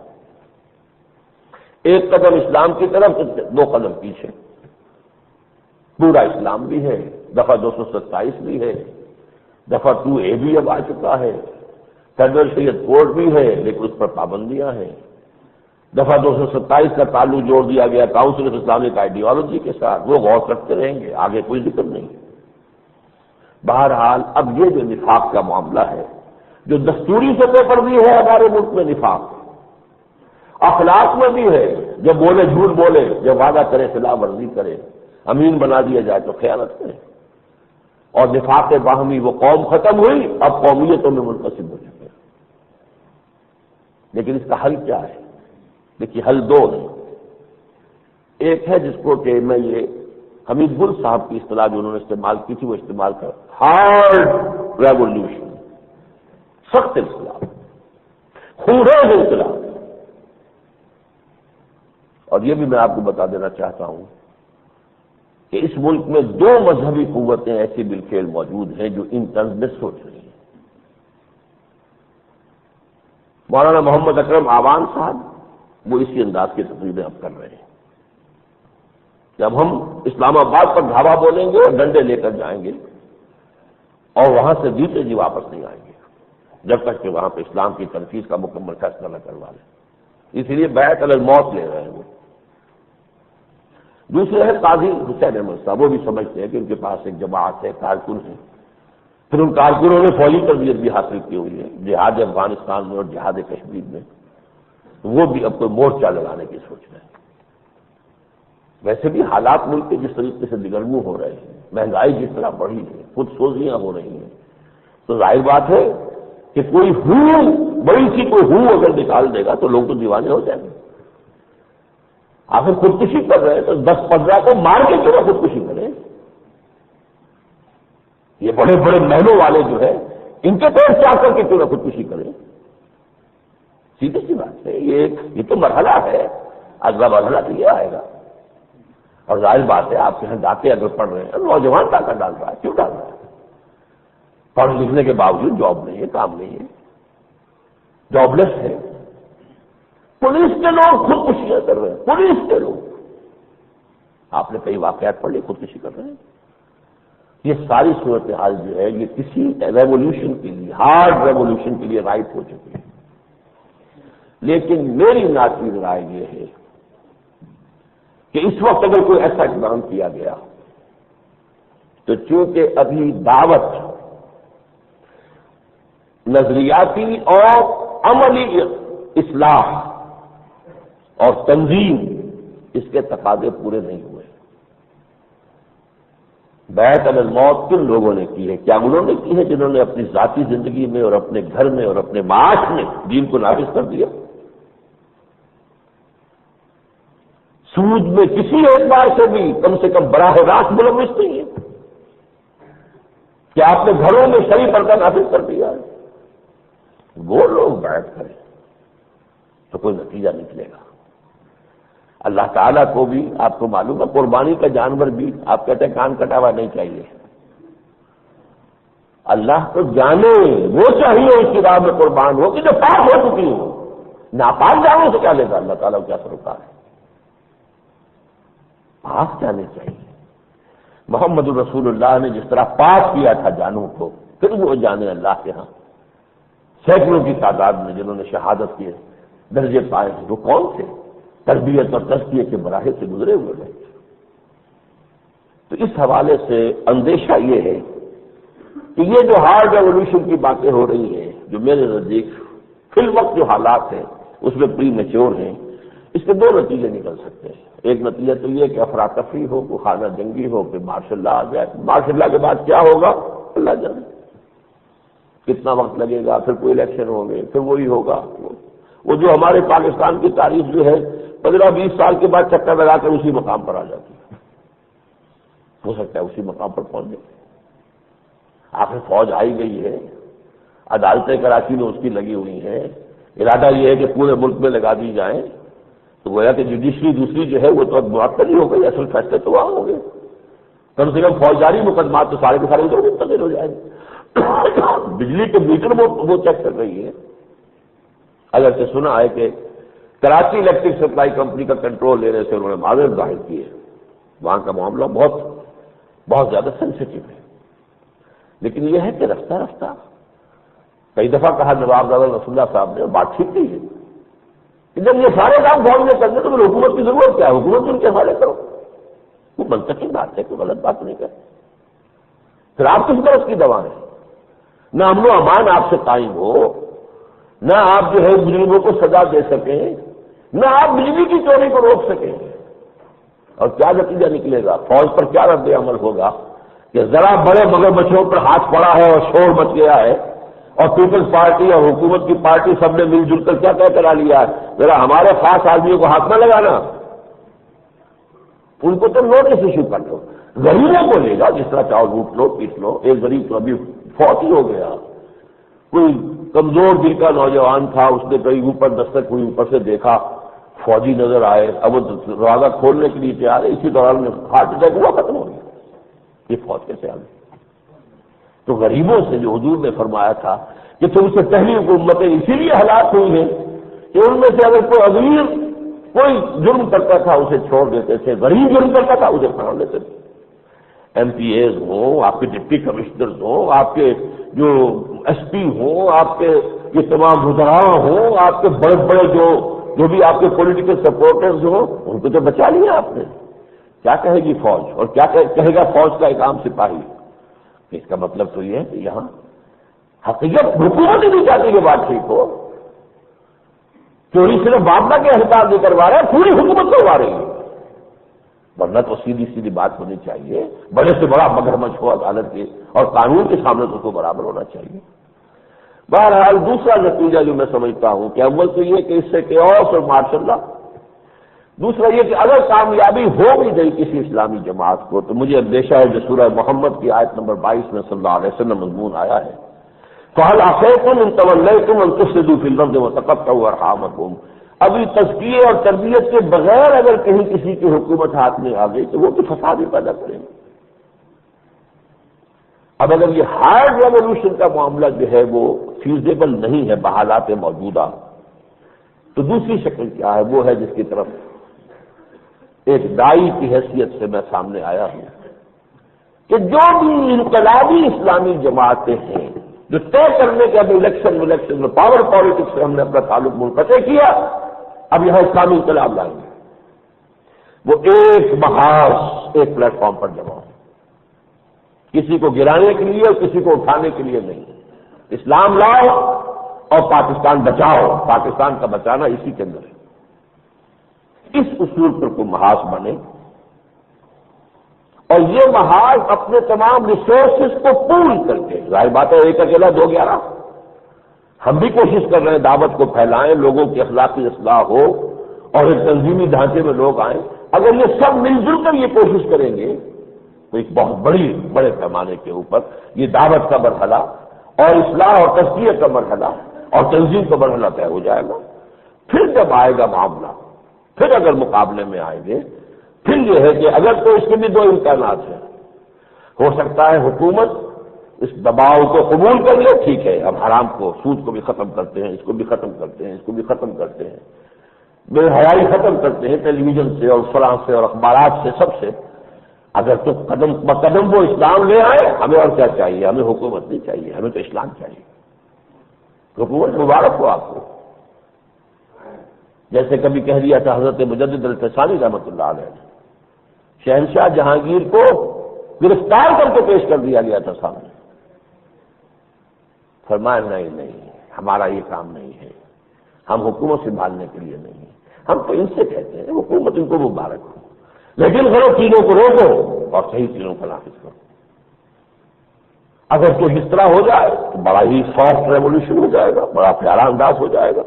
ایک قدم اسلام کی طرف، 2 قدم پیچھے۔ پورا اسلام بھی ہے، دفعہ 227 بھی ہے، دفعہ 2A بھی اب آ چکا ہے، فیڈرل شریعت کورٹ بھی ہے لیکن اس پر پابندیاں ہیں. دفعہ 227 کا تعلق جوڑ دیا گیا کاؤنسل آف اسلامک آئیڈیالوجی کے ساتھ، وہ غور کرتے رہیں گے، آگے کوئی ذکر نہیں. بہرحال اب یہ جو نفاق کا معاملہ ہے، جو دستوری سطح پر بھی ہے ہمارے ملک میں نفاق، اخلاق میں بھی ہے، جب بولے جھوٹ بولے، جب وعدہ کرے خلاف ورزی کرے، امین بنا دیا جائے تو خیانت کرے. اور نفاق باہمی وہ قوم ختم ہوئی، اب قومیتوں میں منقسم ہو چکے ہیں. لیکن اس کا حل کیا ہے؟ دیکھیے حل دو ہے. ایک ہے جس کو کہ میں یہ حمید گل صاحب کی اصطلاح جو انہوں نے استعمال کی تھی وہ استعمال کر، ہارڈ ریولیوشن، سخت انقلاب، خونریز انقلاب. اور یہ بھی میں آپ کو بتا دینا چاہتا ہوں کہ اس ملک میں دو مذہبی قوتیں ایسی بالکل موجود ہیں جو ان طرز میں سوچ رہی ہیں. مولانا محمد اکرم آوان صاحب وہ اسی انداز کی تقریریں اب کر رہے ہیں کہ اب ہم اسلام آباد پر دھاوا بولیں گے اور ڈنڈے لے کر جائیں گے اور وہاں سے جیتے جی واپس نہیں آئیں گے جب تک کہ وہاں پہ اسلام کی تنفیذ کا مکمل فیصلہ نہ کروا لیں. اسی لیے بیعت علی الموت لے رہے ہیں وہ. دوسرے ہے قاضی حسین احمد صاحب، وہ بھی سمجھتے ہیں کہ ان کے پاس ایک جماعت ہے، کارکن ہے، پھر ان کارکنوں نے فوجی تربیت بھی حاصل کی ہوئی ہے جہاد افغانستان میں اور جہاد کشمیر میں، وہ بھی اب کوئی مورچہ لگانے کی سوچ رہے ہیں. ویسے بھی حالات ملک کے جس طریقے سے دگرگوں ہو رہے ہیں، مہنگائی جس طرح بڑھی ہے، خود سوزیاں ہو رہی ہیں، تو ظاہر بات ہے کہ کوئی بڑی سی کوئی اگر نکال دے گا تو لوگ تو دیوانے ہو جائیں گے. آخر خودکشی کر رہے ہیں تو 10-15 کو مار کے کیوں نہ خودکشی کریں؟ یہ بڑے بڑے محلوں والے جو ہے ان کے پیڑ چاہ کر کے کیوں نہ خودکشی کریں؟ سیدھی سی بات ہے. یہ تو مرحلہ ہے، اگلا مرحلہ تو یہ آئے گا. اور ظاہر بات ہے آپ کے یہاں ڈاکے اگر پڑھ رہے ہیں، نوجوان ڈاکہ ڈال رہا ہے، کیوں ڈال رہا ہے؟ پڑھ لکھنے کے باوجود جاب نہیں ہے، کام نہیں ہے، جابلیس ہے. پولیس کے لوگ خودکشیاں کر رہے ہیں، پولیس کے لوگ. آپ نے کئی واقعات پڑھ لی، خودکشی کر رہے ہیں. یہ ساری صورتحال جو ہے یہ کسی ریولیوشن کے لیے، ہارڈ ریولیوشن کے لیے رائٹ ہو چکی ہے. لیکن میری ناچیز رائے یہ ہے کہ اس وقت اگر کوئی ایسا اقدام کیا گیا تو چونکہ ابھی دعوت نظریاتی اور عملی اصلاح اور تنظیم اس کے تقاضے پورے نہیں ہوئے. بیعت علی الموت کن لوگوں نے کی ہے؟ کیا انہوں نے کی ہے جنہوں نے اپنی ذاتی زندگی میں اور اپنے گھر میں اور اپنے معاش میں دین کو نافذ کر دیا؟ سود میں کسی اعتبار سے بھی کم سے کم براہ راست ملوث نہیں ہے. کیا آپ نے گھروں میں شرعی پردہ نافذ کر دیا ہے؟ وہ لوگ بیعت کریں تو کوئی نتیجہ نکلے گا. اللہ تعالیٰ کو بھی آپ کو معلوم ہے قربانی کا جانور بھی آپ کہتے ہیں کان کٹا ہوا نہیں چاہیے. اللہ کو جانے وہ چاہیے اس کی راہ میں قربان ہو کہ جو پاک ہو چکی ہو. ناپاک جانوں سے کیا لے گا اللہ تعالیٰ کو؟ کیا سروکار ہے؟ پاک جانے چاہیے. محمد الرسول اللہ نے جس طرح پاک کیا تھا جانوں کو، پھر وہ جانے اللہ کے ہاں سینکڑوں کی تعداد میں جنہوں نے شہادت کے درجے پائے ہیں، وہ کون تھے؟ تربیت اور تزکیے کے مراحل سے گزرے ہوئے لوگ. تو اس حوالے سے اندیشہ یہ ہے کہ یہ جو ہارڈ ریولیوشن کی باتیں ہو رہی ہیں، جو میرے نزدیک فی الوقت جو حالات ہیں اس میں پری میچور ہیں، اس کے دو نتیجے نکل سکتے ہیں. ایک نتیجہ تو یہ کہ افراتفری ہو، کوئی خانہ جنگی ہو، کہ مارشاء اللہ آ جائے. مارشاء اللہ کے بعد کیا ہوگا اللہ جانے، کتنا وقت لگے گا، پھر کوئی الیکشن ہوں گے، پھر وہی ہوگا. وہ جو ہمارے پاکستان کی تاریخ جو ہے 15-20 سال کے بعد چکر لگا کر اسی مقام پر آ جاتی ہے. ہو سکتا ہے اسی مقام پر پہنچ جائے. آخر فوج آئی گئی ہے، عدالتیں کراچی میں اس کی لگی ہوئی ہیں، ارادہ یہ ہے کہ پورے ملک میں لگا دی جائیں. تو گویا کہ جوڈیشری دوسری جو ہے وہ تو اب معطل ہی ہو گئی، اصل فیصلے تو وہاں ہوں گے. کم سے کم فوجداری مقدمات تو سارے کے سارے ادھر منتقل ہو جائیں گے. بجلی کے میٹر وہ چیک کر رہی ہے. اگر سے سنا ہے کہ کراچی الیکٹرک سپلائی کمپنی کا کنٹرول لینے سے انہوں نے معذرت ظاہر کی ہے. وہاں کا معاملہ بہت زیادہ سینسیٹیو ہے. لیکن یہ ہے کہ رفتہ رفتہ کئی دفعہ کہا نواب رضا رسول اللہ صاحب نے، بات ٹھیک نہیں ہے کہ جب یہ سارے کام فوج میں کرنے تو پھر حکومت کی ضرورت کیا ہے؟ حکومت ان کے حوالے کرو، وہ منطقی بات ہے، کوئی غلط بات نہیں کرے. پھر آپ کس برس کی دوا ہے؟ نہ امن و امان آپ سے قائم ہو، نہ آپ جو ہے مجرموں کو سزا دے سکیں، نہ آپ بجلی کی چوری کو روک سکیں. اور کیا نتیجہ نکلے گا؟ فوج پر کیا رد عمل ہوگا کہ ذرا بڑے مگر بچوں پر ہاتھ پڑا ہے اور شور مچ گیا ہے، اور پیپلز پارٹی اور حکومت کی پارٹی سب نے مل جل کر کیا طے کرا لیا ہے، ذرا ہمارے خاص آدمیوں کو ہاتھ نہ لگانا، ان کو تو نوٹس ایشو کر دو. غریبوں کو لے گا جس طرح چاہو لوٹ لو پیٹ لو. ایک غریب تو ابھی فوت ہی ہو گیا، کوئی کمزور دل کا نوجوان تھا، اس نے کہیں اوپر دستک ہوئی، اوپر سے دیکھا فوجی نظر آئے، اب وہ دروازہ کھولنے کے لیے تیار ہے، اسی دوران میں ہارٹ اٹیک ہوا، ختم ہو گیا. یہ فوج کیسے آ گئی؟ تو غریبوں سے جو حضور نے فرمایا تھا کہ تم سے پہلی حکومتیں اسی لیے ہلاک ہوئی ہیں کہ ان میں سے اگر کوئی امیر کوئی جرم کرتا تھا اسے چھوڑ دیتے تھے، غریب جرم کرتا تھا اسے پکڑ لیتے تھے. ایم پی ایز ہوں، آپ کے ڈپٹی کمشنرز ہوں، آپ کے جو ایس پی ہوں، آپ کے یہ تمام وزراء ہوں، آپ کے بڑے بڑے جو بھی آپ کے پولیٹیکل سپورٹرز ہوں، ان کو تو بچا لیا آپ نے. کیا کہے گی فوج، اور کیا کہے گا فوج کا ایک عام سپاہی؟ اس کا مطلب تو یہ ہے کہ یہاں حقیقت حکومت ہی نہیں چاہتی کہ بات ٹھیک ہو. چوری صرف بابنا کے احتساب نہیں کروا رہے، پوری حکومت کروا رہی ہے. ورنہ تو سیدھی سیدھی بات ہونی چاہیے، بڑے سے بڑا مگرمچھ ہو عدالت کے اور قانون کے سامنے تو اس کو برابر ہونا چاہیے. بہرحال دوسرا نتیجہ جو میں سمجھتا ہوں کہ اول تو یہ کہ اس سے کیوس اور ماشاء اللہ، دوسرا یہ کہ اگر کامیابی ہو بھی گئی کسی اسلامی جماعت کو تو مجھے اندیشہ ہے جو سورہ محمد کی آیت نمبر 22 میں صلی اللہ علیہ وسلم مضمون آیا ہے، فَهَلْ عَصَيْتُمْ إِن تَوَلَّيْتُمْ أَن تُفْسِدُوا فِي الْأَرْضِ وَتَقَطَّعُوا أَرْحَامَكُمْ. ابھی تزکیے اور تربیت کے بغیر اگر کہیں کسی کی حکومت ہاتھ میں آ گئی تو وہ تو فساد ہی پیدا کرے گی. اب اگر یہ ہارڈ ریولیوشن کا معاملہ جو ہے وہ فیوزیبل نہیں ہے بحالات موجودہ، تو دوسری شکل کیا ہے؟ وہ ہے جس کی طرف ایک دائی کی حیثیت سے میں سامنے آیا ہوں کہ جو بھی انقلابی اسلامی جماعتیں ہیں جو طے کرنے کے اب الیکشن میں پاور پالیٹکس سے ہم نے اپنا تعلق منقطع کیا، اب یہاں اسلامی انقلاب لائیں گے، وہ ایک محاذ ایک پلیٹ فارم پر جمع ہو، کسی کو گرانے کے لیے اور کسی کو اٹھانے کے لیے نہیں. اسلام لاؤ اور پاکستان بچاؤ، پاکستان کا بچانا اسی کے اندر ہے. اس اصول پر کوئی محاذ بنے اور یہ محاذ اپنے تمام ریسورسز کو پول کر کے، ظاہر بات ہے ایک اکیلا 2-11، ہم بھی کوشش کر رہے ہیں دعوت کو پھیلائیں، لوگوں کی اخلاقی اصلاح ہو اور ایک تنظیمی ڈھانچے میں لوگ آئیں. اگر یہ سب مل جل کر یہ کوشش کریں گے تو ایک بہت بڑے پیمانے کے اوپر یہ دعوت کا مرحلہ اور اصلاح اور تزکیہ کا مرحلہ اور تنظیم کا مرحلہ طے ہو جائے گا. پھر جب آئے گا معاملہ، پھر اگر مقابلے میں آئیں گے، پھر یہ ہے کہ اگر تو اس کے بھی 2 امکانات ہیں. ہو سکتا ہے حکومت اس دباؤ کو قبول کر لے، ٹھیک ہے، اب حرام کو، سود کو بھی ختم کرتے ہیں، اس کو بھی ختم کرتے ہیں، اس کو بھی ختم کرتے ہیں، بے حیائی ختم کرتے ہیں ٹیلی ویژن سے اور فلاں سے اور اخبارات سے، سب سے. اگر تو قدم بقدم وہ اسلام لے آئے، ہمیں اور کیا چاہیے؟ ہمیں حکومت نہیں چاہیے، ہمیں تو اسلام چاہیے. حکومت مبارک ہو آپ کو. جیسے کبھی کہہ دیا تھا حضرت مجدد الفسانی رحمۃ اللہ علیہ، شہنشاہ جہانگیر کو گرفتار کر کے پیش کر دیا گیا تھا سامنے. فرمایا نہیں، ہمارا یہ کام نہیں ہے، ہم حکومت سنبھالنے کے لیے نہیں ہیں، ہم تو ان سے کہتے ہیں حکومت ان کو مبارک ہو، لیکن غلط چیزوں کو روکو اور صحیح چیزوں کو نافذ کرو. اگر کوئی اس طرح ہو جائے تو بڑا ہی سافٹ ریولیوشن ہو جائے گا، بڑا پیارا انداز ہو جائے گا.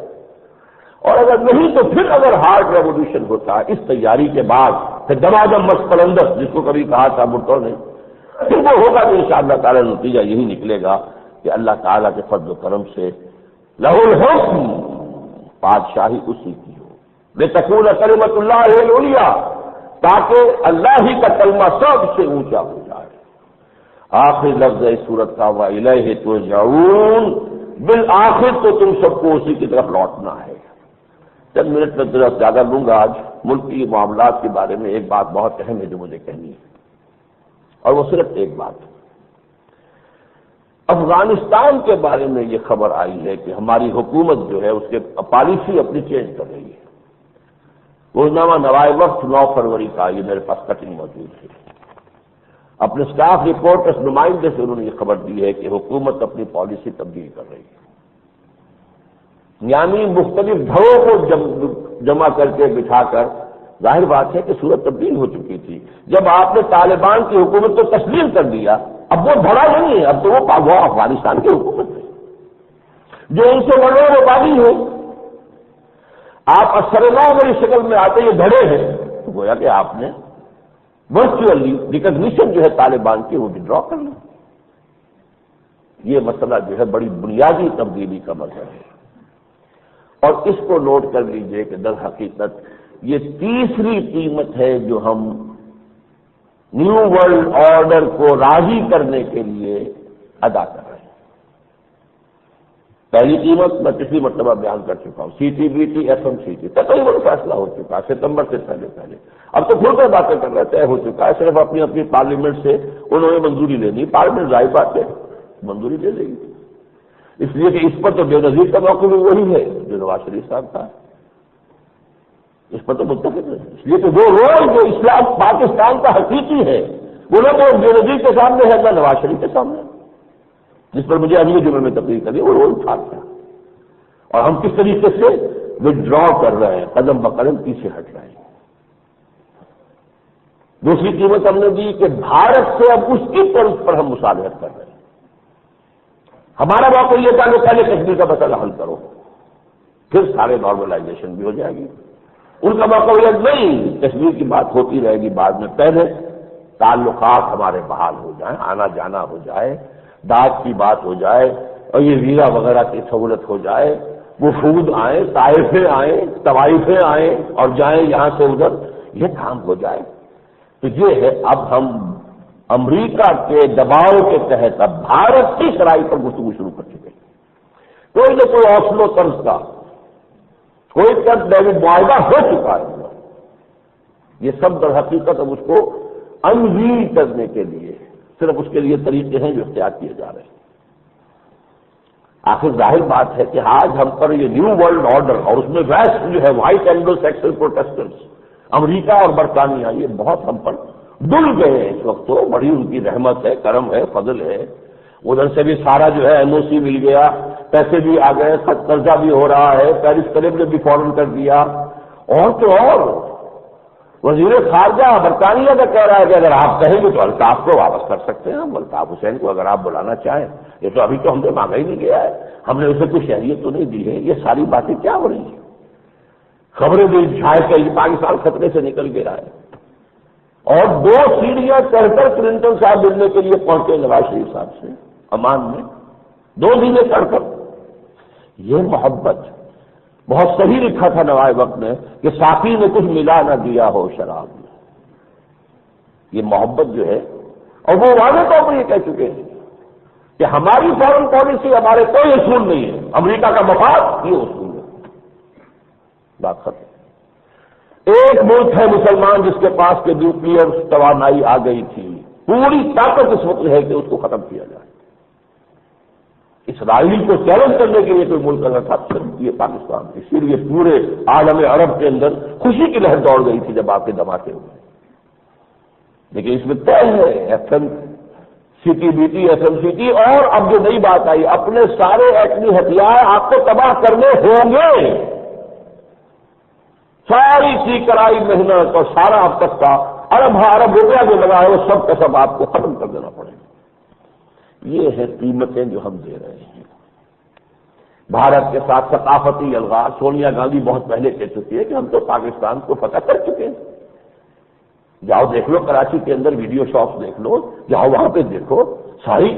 اور اگر نہیں تو پھر اگر ہارڈ ریولیوشن ہوتا ہے اس تیاری کے بعد، پھر دمادم مسپلندس جس کو کبھی کہا تھا بھٹو نے، پھر وہ ہوگا تو انشاءاللہ تعالی نتیجہ یہی نکلے گا کہ اللہ تعالیٰ کے فضل و کرم سے لہ الحکم، بادشاہی اسی کی ہو، لتکون کلمۃ اللہ العلیٰ، تاکہ اللہ ہی کا کلمہ سب سے اونچا ہو جائے. آخر لفظ اس صورت کا وَإِلَيْهِ تُرْجَعُونَ، بالآخر تو تم سب کو اسی کی طرف لوٹنا ہے. چند منٹ میں ذرا زیادہ لوں گا. آج ملکی معاملات کے بارے میں ایک بات بہت اہم ہے جو مجھے کہنی ہے، اور وہ صرف ایک بات ہے. افغانستان کے بارے میں یہ خبر آئی ہے کہ ہماری حکومت جو ہے اس کے پالیسی اپنی چینج کر رہی ہے۔ روزنامہ نوائے وقت 9 فروری کا، یہ میرے پاس کٹنگ موجود ہے، اپنے سٹاف رپورٹرز نمائندے سے انہوں نے یہ خبر دی ہے کہ حکومت اپنی پالیسی تبدیل کر رہی ہے، یعنی مختلف دھڑوں کو جمع کر کے بٹھا کر، ظاہر بات ہے کہ صورت تبدیل ہو چکی تھی۔ جب آپ نے طالبان کی حکومت کو تسلیم کر دیا، اب وہ دھڑا نہیں ہے، اب تو وہ افغانستان کی حکومت ہے جو ان سے لڑنے میں باغی ہے۔ آپ اثر نو میری شکل میں آتے یہ دھڑے ہیں، تو گویا کہ آپ نے ورچوئلی ریکگنیشن جو ہے طالبان کی وہ ڈرا کر لی۔ یہ مسئلہ جو ہے بڑی بنیادی تبدیلی کا مسئلہ ہے، اور اس کو نوٹ کر لیجئے کہ در حقیقت یہ تیسری قیمت ہے جو ہم نیو ورلڈ آرڈر کو راضی کرنے کے لیے ادا کر رہے ہیں۔ پہلی قیمت میں پچھلی مرتبہ بیان کر چکا ہوں، C T B T F M C T تقریباً فیصلہ ہو چکا ہے ستمبر سے پہلے، اب تو کھل کر باتیں کر رہے طے ہو چکا ہے، صرف اپنی اپنی پارلیمنٹ سے انہوں نے منظوری لینی، پارلیمنٹ ظاہر بات ہے منظوری دے دے گی، اس لیے کہ اس پر تو بے نظیر کا موقع بھی وہی ہے جو نواز شریف صاحب کا، اس پر تو متفق ہے، اس لیے کہ وہ رول جو اسلام پاکستان کا حقیقی ہے وہ نہ تو بے نظیر کے سامنے ہے نہ نواز شریف کے سامنے، جس پر مجھے اگلے جمعے میں تقریر کرنی وہ رول تھا کیا، اور ہم کس طریقے سے وڈرا کر رہے ہیں، قدم بقدم پیچھے ہٹ رہے ہیں۔ دوسری قیمت ہم نے دی کہ بھارت سے اب اس کی طرف پر ہم مصالحت کر رہے ہیں۔ ہمارا موقع یہ تھا کہ پہلے کشمیر کا مسئلہ حل کرو، پھر سارے نارملائزیشن بھی ہو جائے گی۔ ان کا موقع یہ نہیں، کشمیر کی بات ہوتی رہے گی بعد میں، پہلے تعلقات ہمارے بحال ہو جائیں، آنا جانا ہو جائے، داغ کی بات ہو جائے، اور یہ ویزا وغیرہ کی سہولت ہو جائے، وفود آئیں، طائفیں آئیں، طوائفیں آئیں اور جائیں یہاں سے ادھر، یہ کام ہو جائے۔ تو یہ ہے اب ہم امریکہ کے دباؤ کے تحت اب بھارت کی شرائط پر گفتگو شروع کر چکے ہیں۔ کوئی نہ کوئی اوسلو طرز کا کوئی ڈیوڈ معاہدہ ہو چکا ہے، یہ سب در حقیقت اب اس کو انویل کرنے کے لیے صرف اس کے لیے طریقے ہیں جو اختیار کیے جا رہے ہیں۔ آخر ظاہر بات ہے کہ آج ہم پر یہ نیو ورلڈ آرڈر اور اس میں ویسٹ جو ہے وائٹ اینگلو سیکشن پروٹیسٹرز امریکہ اور برطانیہ، یہ بہت ہم پر ڈل گئے ہیں اس وقت، تو بڑی ان کی رحمت ہے، کرم ہے، فضل ہے، ادھر سے بھی سارا جو ہے این او سی مل گیا، پیسے بھی آ گئے، قرضہ بھی ہو رہا ہے، پیرس کلب نے بھی فوراً کر دیا، اور تو اور وزیر خارجہ برطانیہ کا کہہ رہا ہے کہ اگر آپ کہیں گے تو الطاف کو واپس کر سکتے ہیں، ہم الطاف حسین کو اگر آپ بلانا چاہیں، یہ تو ابھی تو ہم نے مانگا ہی نہیں گیا ہے، ہم نے اسے کوئی شہریت تو نہیں دی ہے۔ یہ ساری باتیں کیا ہو رہی ہیں؟ خبریں بھی شاید کہ پاکستان خطرے سے نکل گیا ہے، اور 2 سیڑھیاں چڑھ کر کلنٹن صاحب ملنے کے لیے پہنچے نواز شریف صاحب سے امان میں، 2 سیڑھیاں چڑھ کر۔ یہ محبت بہت صحیح لکھا تھا نوائے وقت نے کہ ساقی نے کچھ ملا نہ دیا ہو شراب میں، یہ محبت جو ہے، اور وہ واضح طور پر یہ کہہ چکے ہیں کہ ہماری فارن پالیسی ہمارے کوئی اصول نہیں ہے، امریکہ کا مفاد یہ اصول ہے، بات ختم۔ ایک ملک ہے مسلمان جس کے پاس کے نیوکلیئر توانائی آ گئی تھی، پوری طاقت اس وقت ہے کہ اس کو ختم کیا جائے۔ اسرائیل کو چیلنج کرنے کے لیے کوئی ملک اگر تھا یہ پاکستان، اسی لیے پورے عالم عرب کے اندر خوشی کی لہر دوڑ گئی تھی جب آپ کے دھماکے ہوئے، لیکن اس میں طے ہے F M C T B T F M C T, اور اب جو نئی بات آئی اپنے سارے ایٹمی ہتھیار آپ کو تباہ کرنے ہوں گے، ساری سی کرائی محنت اور سارا اب تک کا ارب روپیہ جو لگا ہے وہ سب کا سب آپ کو ختم کر دینا پڑے گا۔ یہ ہے قیمتیں جو ہم دے رہے ہیں۔ بھارت کے ساتھ ثقافتی الغاز، سونیا گاندھی بہت پہلے کہہ چکی ہے کہ ہم تو پاکستان کو فتح کر چکے ہیں، جاؤ دیکھ لو کراچی کے اندر ویڈیو شاپس دیکھ لو، جاؤ وہاں پہ دیکھو، ساری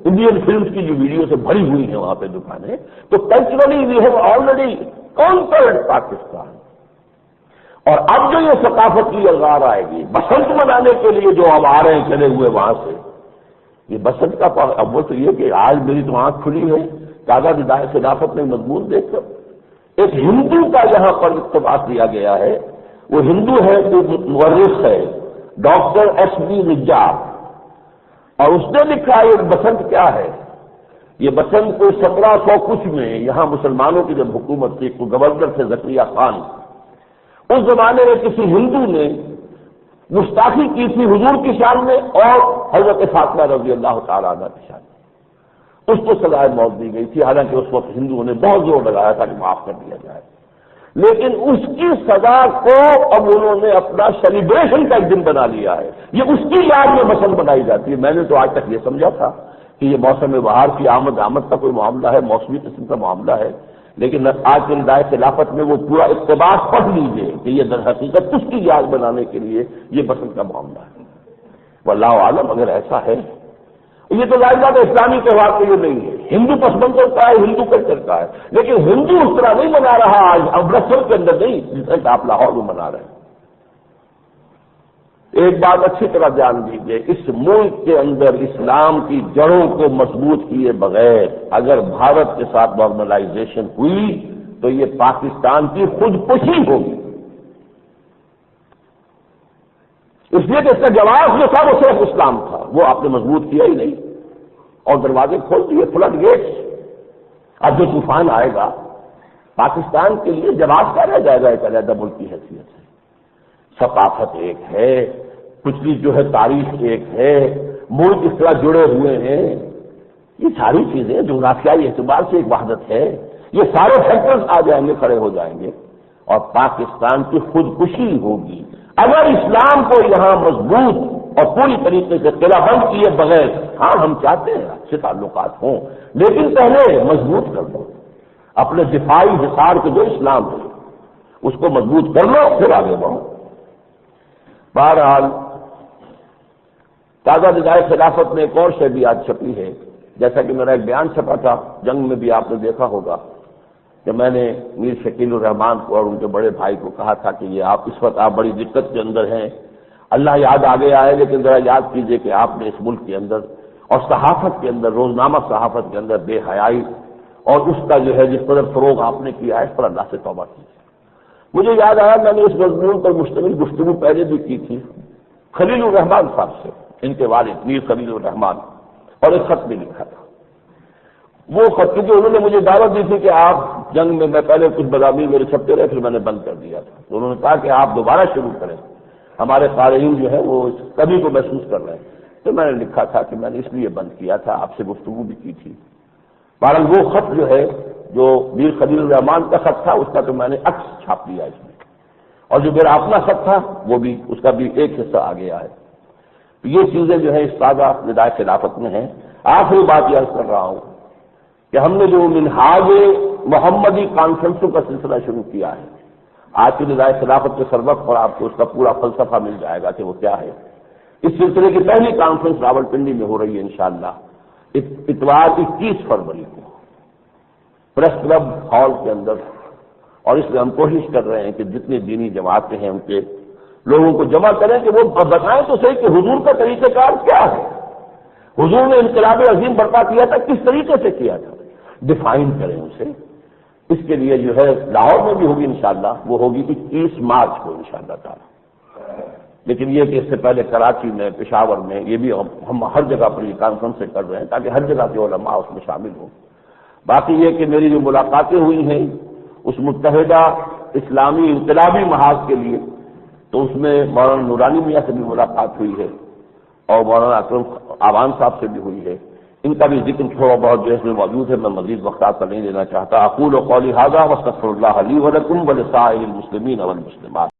انڈین فلمز کی جو ویڈیو سے بھری ہوئی ہیں وہاں پہ دکانیں، تو culturally we have already conquered Pakistan. اور اب جو یہ ثقافتی الغار آئے گی بسنت منانے کے لیے جو اب آ رہے ہیں چلے ہوئے وہاں سے، یہ بسنت کا اول تو یہ کہ آج میری تو آنکھ کھلی ہے تازہ ندائے خلافت میں مضمون دیکھ کر، ایک ہندو کا یہاں پر اقتباس دیا گیا ہے، وہ ہندو ہے، مورخ ہے ڈاکٹر ایس بی نجار، اور اس نے لکھا ہے بسنت کیا ہے، یہ مثلاً کوئی 1700 کچھ میں یہاں مسلمانوں کی جب حکومت تھی، کوئی گورنر تھے زکریا خان، اس زمانے میں کسی ہندو نے گستاخی کی تھی حضور کی شان میں اور حضرت فاطمہ رضی اللہ تعالیٰ عنہ کی شان میں، اس کو سزائے موت دی گئی تھی، حالانکہ اس وقت ہندوؤں نے بہت زور لگایا تھا کہ معاف کر دیا جائے، لیکن اس کی سزا کو اب انہوں نے اپنا سیلیبریشن کا ایک دن بنا لیا ہے، یہ اس کی یاد میں مثلا بنائی جاتی ہے۔ میں نے تو آج تک یہ سمجھا تھا کہ یہ موسم بہار کی آمد کا کوئی معاملہ ہے، موسمی قسم کا معاملہ ہے، لیکن آج کے ندائے خلافت میں وہ پورا اقتباس پڑھ لیجیے کہ یہ در حقیقت اس کی یاد بنانے کے لیے یہ بسنت کا معاملہ ہے۔ واللہ عالم اگر ایسا ہے، یہ تو ظاہر بات اسلامی تہوار کے لیے نہیں ہے، ہندو پس منظر کا ہے، ہندو کلچر کا ہے، لیکن ہندو اس طرح نہیں منا رہا آج امرتسر کے اندر نہیں جس طرح آپ لاہور میں منا رہے ہیں۔ ایک بات اچھی طرح دھیان دیجیے، اس ملک کے اندر اسلام کی جڑوں کو مضبوط کیے بغیر اگر بھارت کے ساتھ نارملائزیشن ہوئی تو یہ پاکستان کی خودکشی ہوگی، اس لیے کہ اس کا جواب جو تھا وہ صرف اسلام تھا، وہ آپ نے مضبوط کیا ہی نہیں اور دروازے کھول دیے، فلڈ گیٹس۔ اب جو طوفان آئے گا پاکستان کے لیے جواب کیا رہ جائے گا ایک علیحدہ ملک کی حیثیت سے؟ ثقافت ایک ہے، پچھلی جو ہے تاریخ ایک ہے، ملک اس طرح جڑے ہوئے ہیں، یہ ساری چیزیں جغرافیائی اعتبار سے ایک وحدت ہے، یہ سارے فیکٹرز آ جائیں گے، کھڑے ہو جائیں گے اور پاکستان کی خودکشی ہوگی اگر اسلام کو یہاں مضبوط اور پوری طریقے سے قلعہ بند کیے بغیر۔ ہاں ہم چاہتے ہیں اچھے تعلقات ہوں، لیکن پہلے مضبوط کر دو اپنے دفاعی حصار کے جو اسلام ہے اس کو مضبوط کر لو، پھر آگے بڑھو۔ بہرحال تازہ ندائے خلافت میں ایک اور شے بھی آج چھپی ہے، جیسا کہ میرا ایک بیان چھپا تھا جنگ میں بھی آپ نے دیکھا ہوگا کہ میں نے میر شکیل الرحمان کو اور ان کے بڑے بھائی کو کہا تھا کہ یہ آپ اس وقت آپ بڑی دقت کے اندر ہیں، اللہ یاد آگے آئے، لیکن ذرا یاد کیجئے کہ آپ نے اس ملک کے اندر اور صحافت کے اندر، روزنامہ صحافت کے اندر بے حیائی اور اس کا جو ہے جس قدر فروغ آپ نے کیا ہے، اس پر اللہ سے توبہ کیجیے۔ مجھے یاد آیا میں نے اس مضمون پر مشتمل گفتگو پہلے بھی کی تھی خلیل الرحمان صاحب سے، ان کے والد میر خلیل الرحمان، اور ایک خط بھی لکھا تھا۔ وہ خط کیونکہ انہوں نے مجھے دعوت دی تھی کہ آپ جنگ میں پہلے کچھ مضامین میرے چھپتے رہے، پھر میں نے بند کر دیا تھا، تو انہوں نے کہا کہ آپ دوبارہ شروع کریں، ہمارے قارئین جو ہے وہ اس کمی کو محسوس کر رہے ہیں۔ تو میں نے لکھا تھا کہ میں نے اس لیے بند کیا تھا، آپ سے گفتگو بھی کی تھی۔ بہرحال وہ خط جو ہے جو میر خلیل الرحمان کا خط تھا اس کا تو میں نے عکس چھاپ دیا اس میں، اور جو میرا اپنا خط تھا وہ بھی، اس کا بھی ایک حصہ آ گیا ہے۔ تو یہ چیزیں جو ہے اس تازہ ندائے خلافت میں ہیں۔ آخری بات یہ عرض کر رہا ہوں کہ ہم نے جو منہاج محمدی کانفرنسوں کا سلسلہ شروع کیا ہے، آج کی ندائے خلافت کے سربراہ پر آپ کو اس کا پورا فلسفہ مل جائے گا کہ وہ کیا ہے۔ اس سلسلے کی پہلی کانفرنس راولپنڈی میں ہو رہی ہے انشاءاللہ اتوار 21 فروری کو پریس کلب ہال کے اندر، اور اس میں ہم کوشش کر رہے ہیں کہ جتنی دینی جماعتیں ہیں ان کے لوگوں کو جمع کریں کہ وہ بتائیں تو صحیح کہ حضور کا طریقہ کار کیا ہے، حضور نے انقلاب عظیم برپا کیا تھا کس طریقے سے کیا تھا، ڈیفائن کریں اسے۔ اس کے لیے جو ہے لاہور میں بھی ہوگی انشاءاللہ، وہ ہوگی 21 مارچ کو انشاءاللہ تعالی۔ لیکن یہ کہ اس سے پہلے کراچی میں، پشاور میں، یہ بھی ہم ہر جگہ پر یہ کانفرنسیں کر رہے ہیں تاکہ ہر جگہ کے علماء اس میں شامل ہوں۔ باقی یہ کہ میری جو ملاقاتیں ہوئی ہیں اس متحدہ اسلامی انقلابی محاذ کے لیے، تو اس میں مولانا نورانی میاں سے بھی ملاقات ہوئی ہے اور مولانا اکرم آوان صاحب سے بھی ہوئی ہے، ان کا بھی ذکر تھوڑا بہت جو اس میں موجود ہے، میں مزید وقت آپ کا نہیں لینا چاہتا۔ اقول قولی ھذا واستغفر اللہ لی ولکم ولسائر المسلمین والمسلمات۔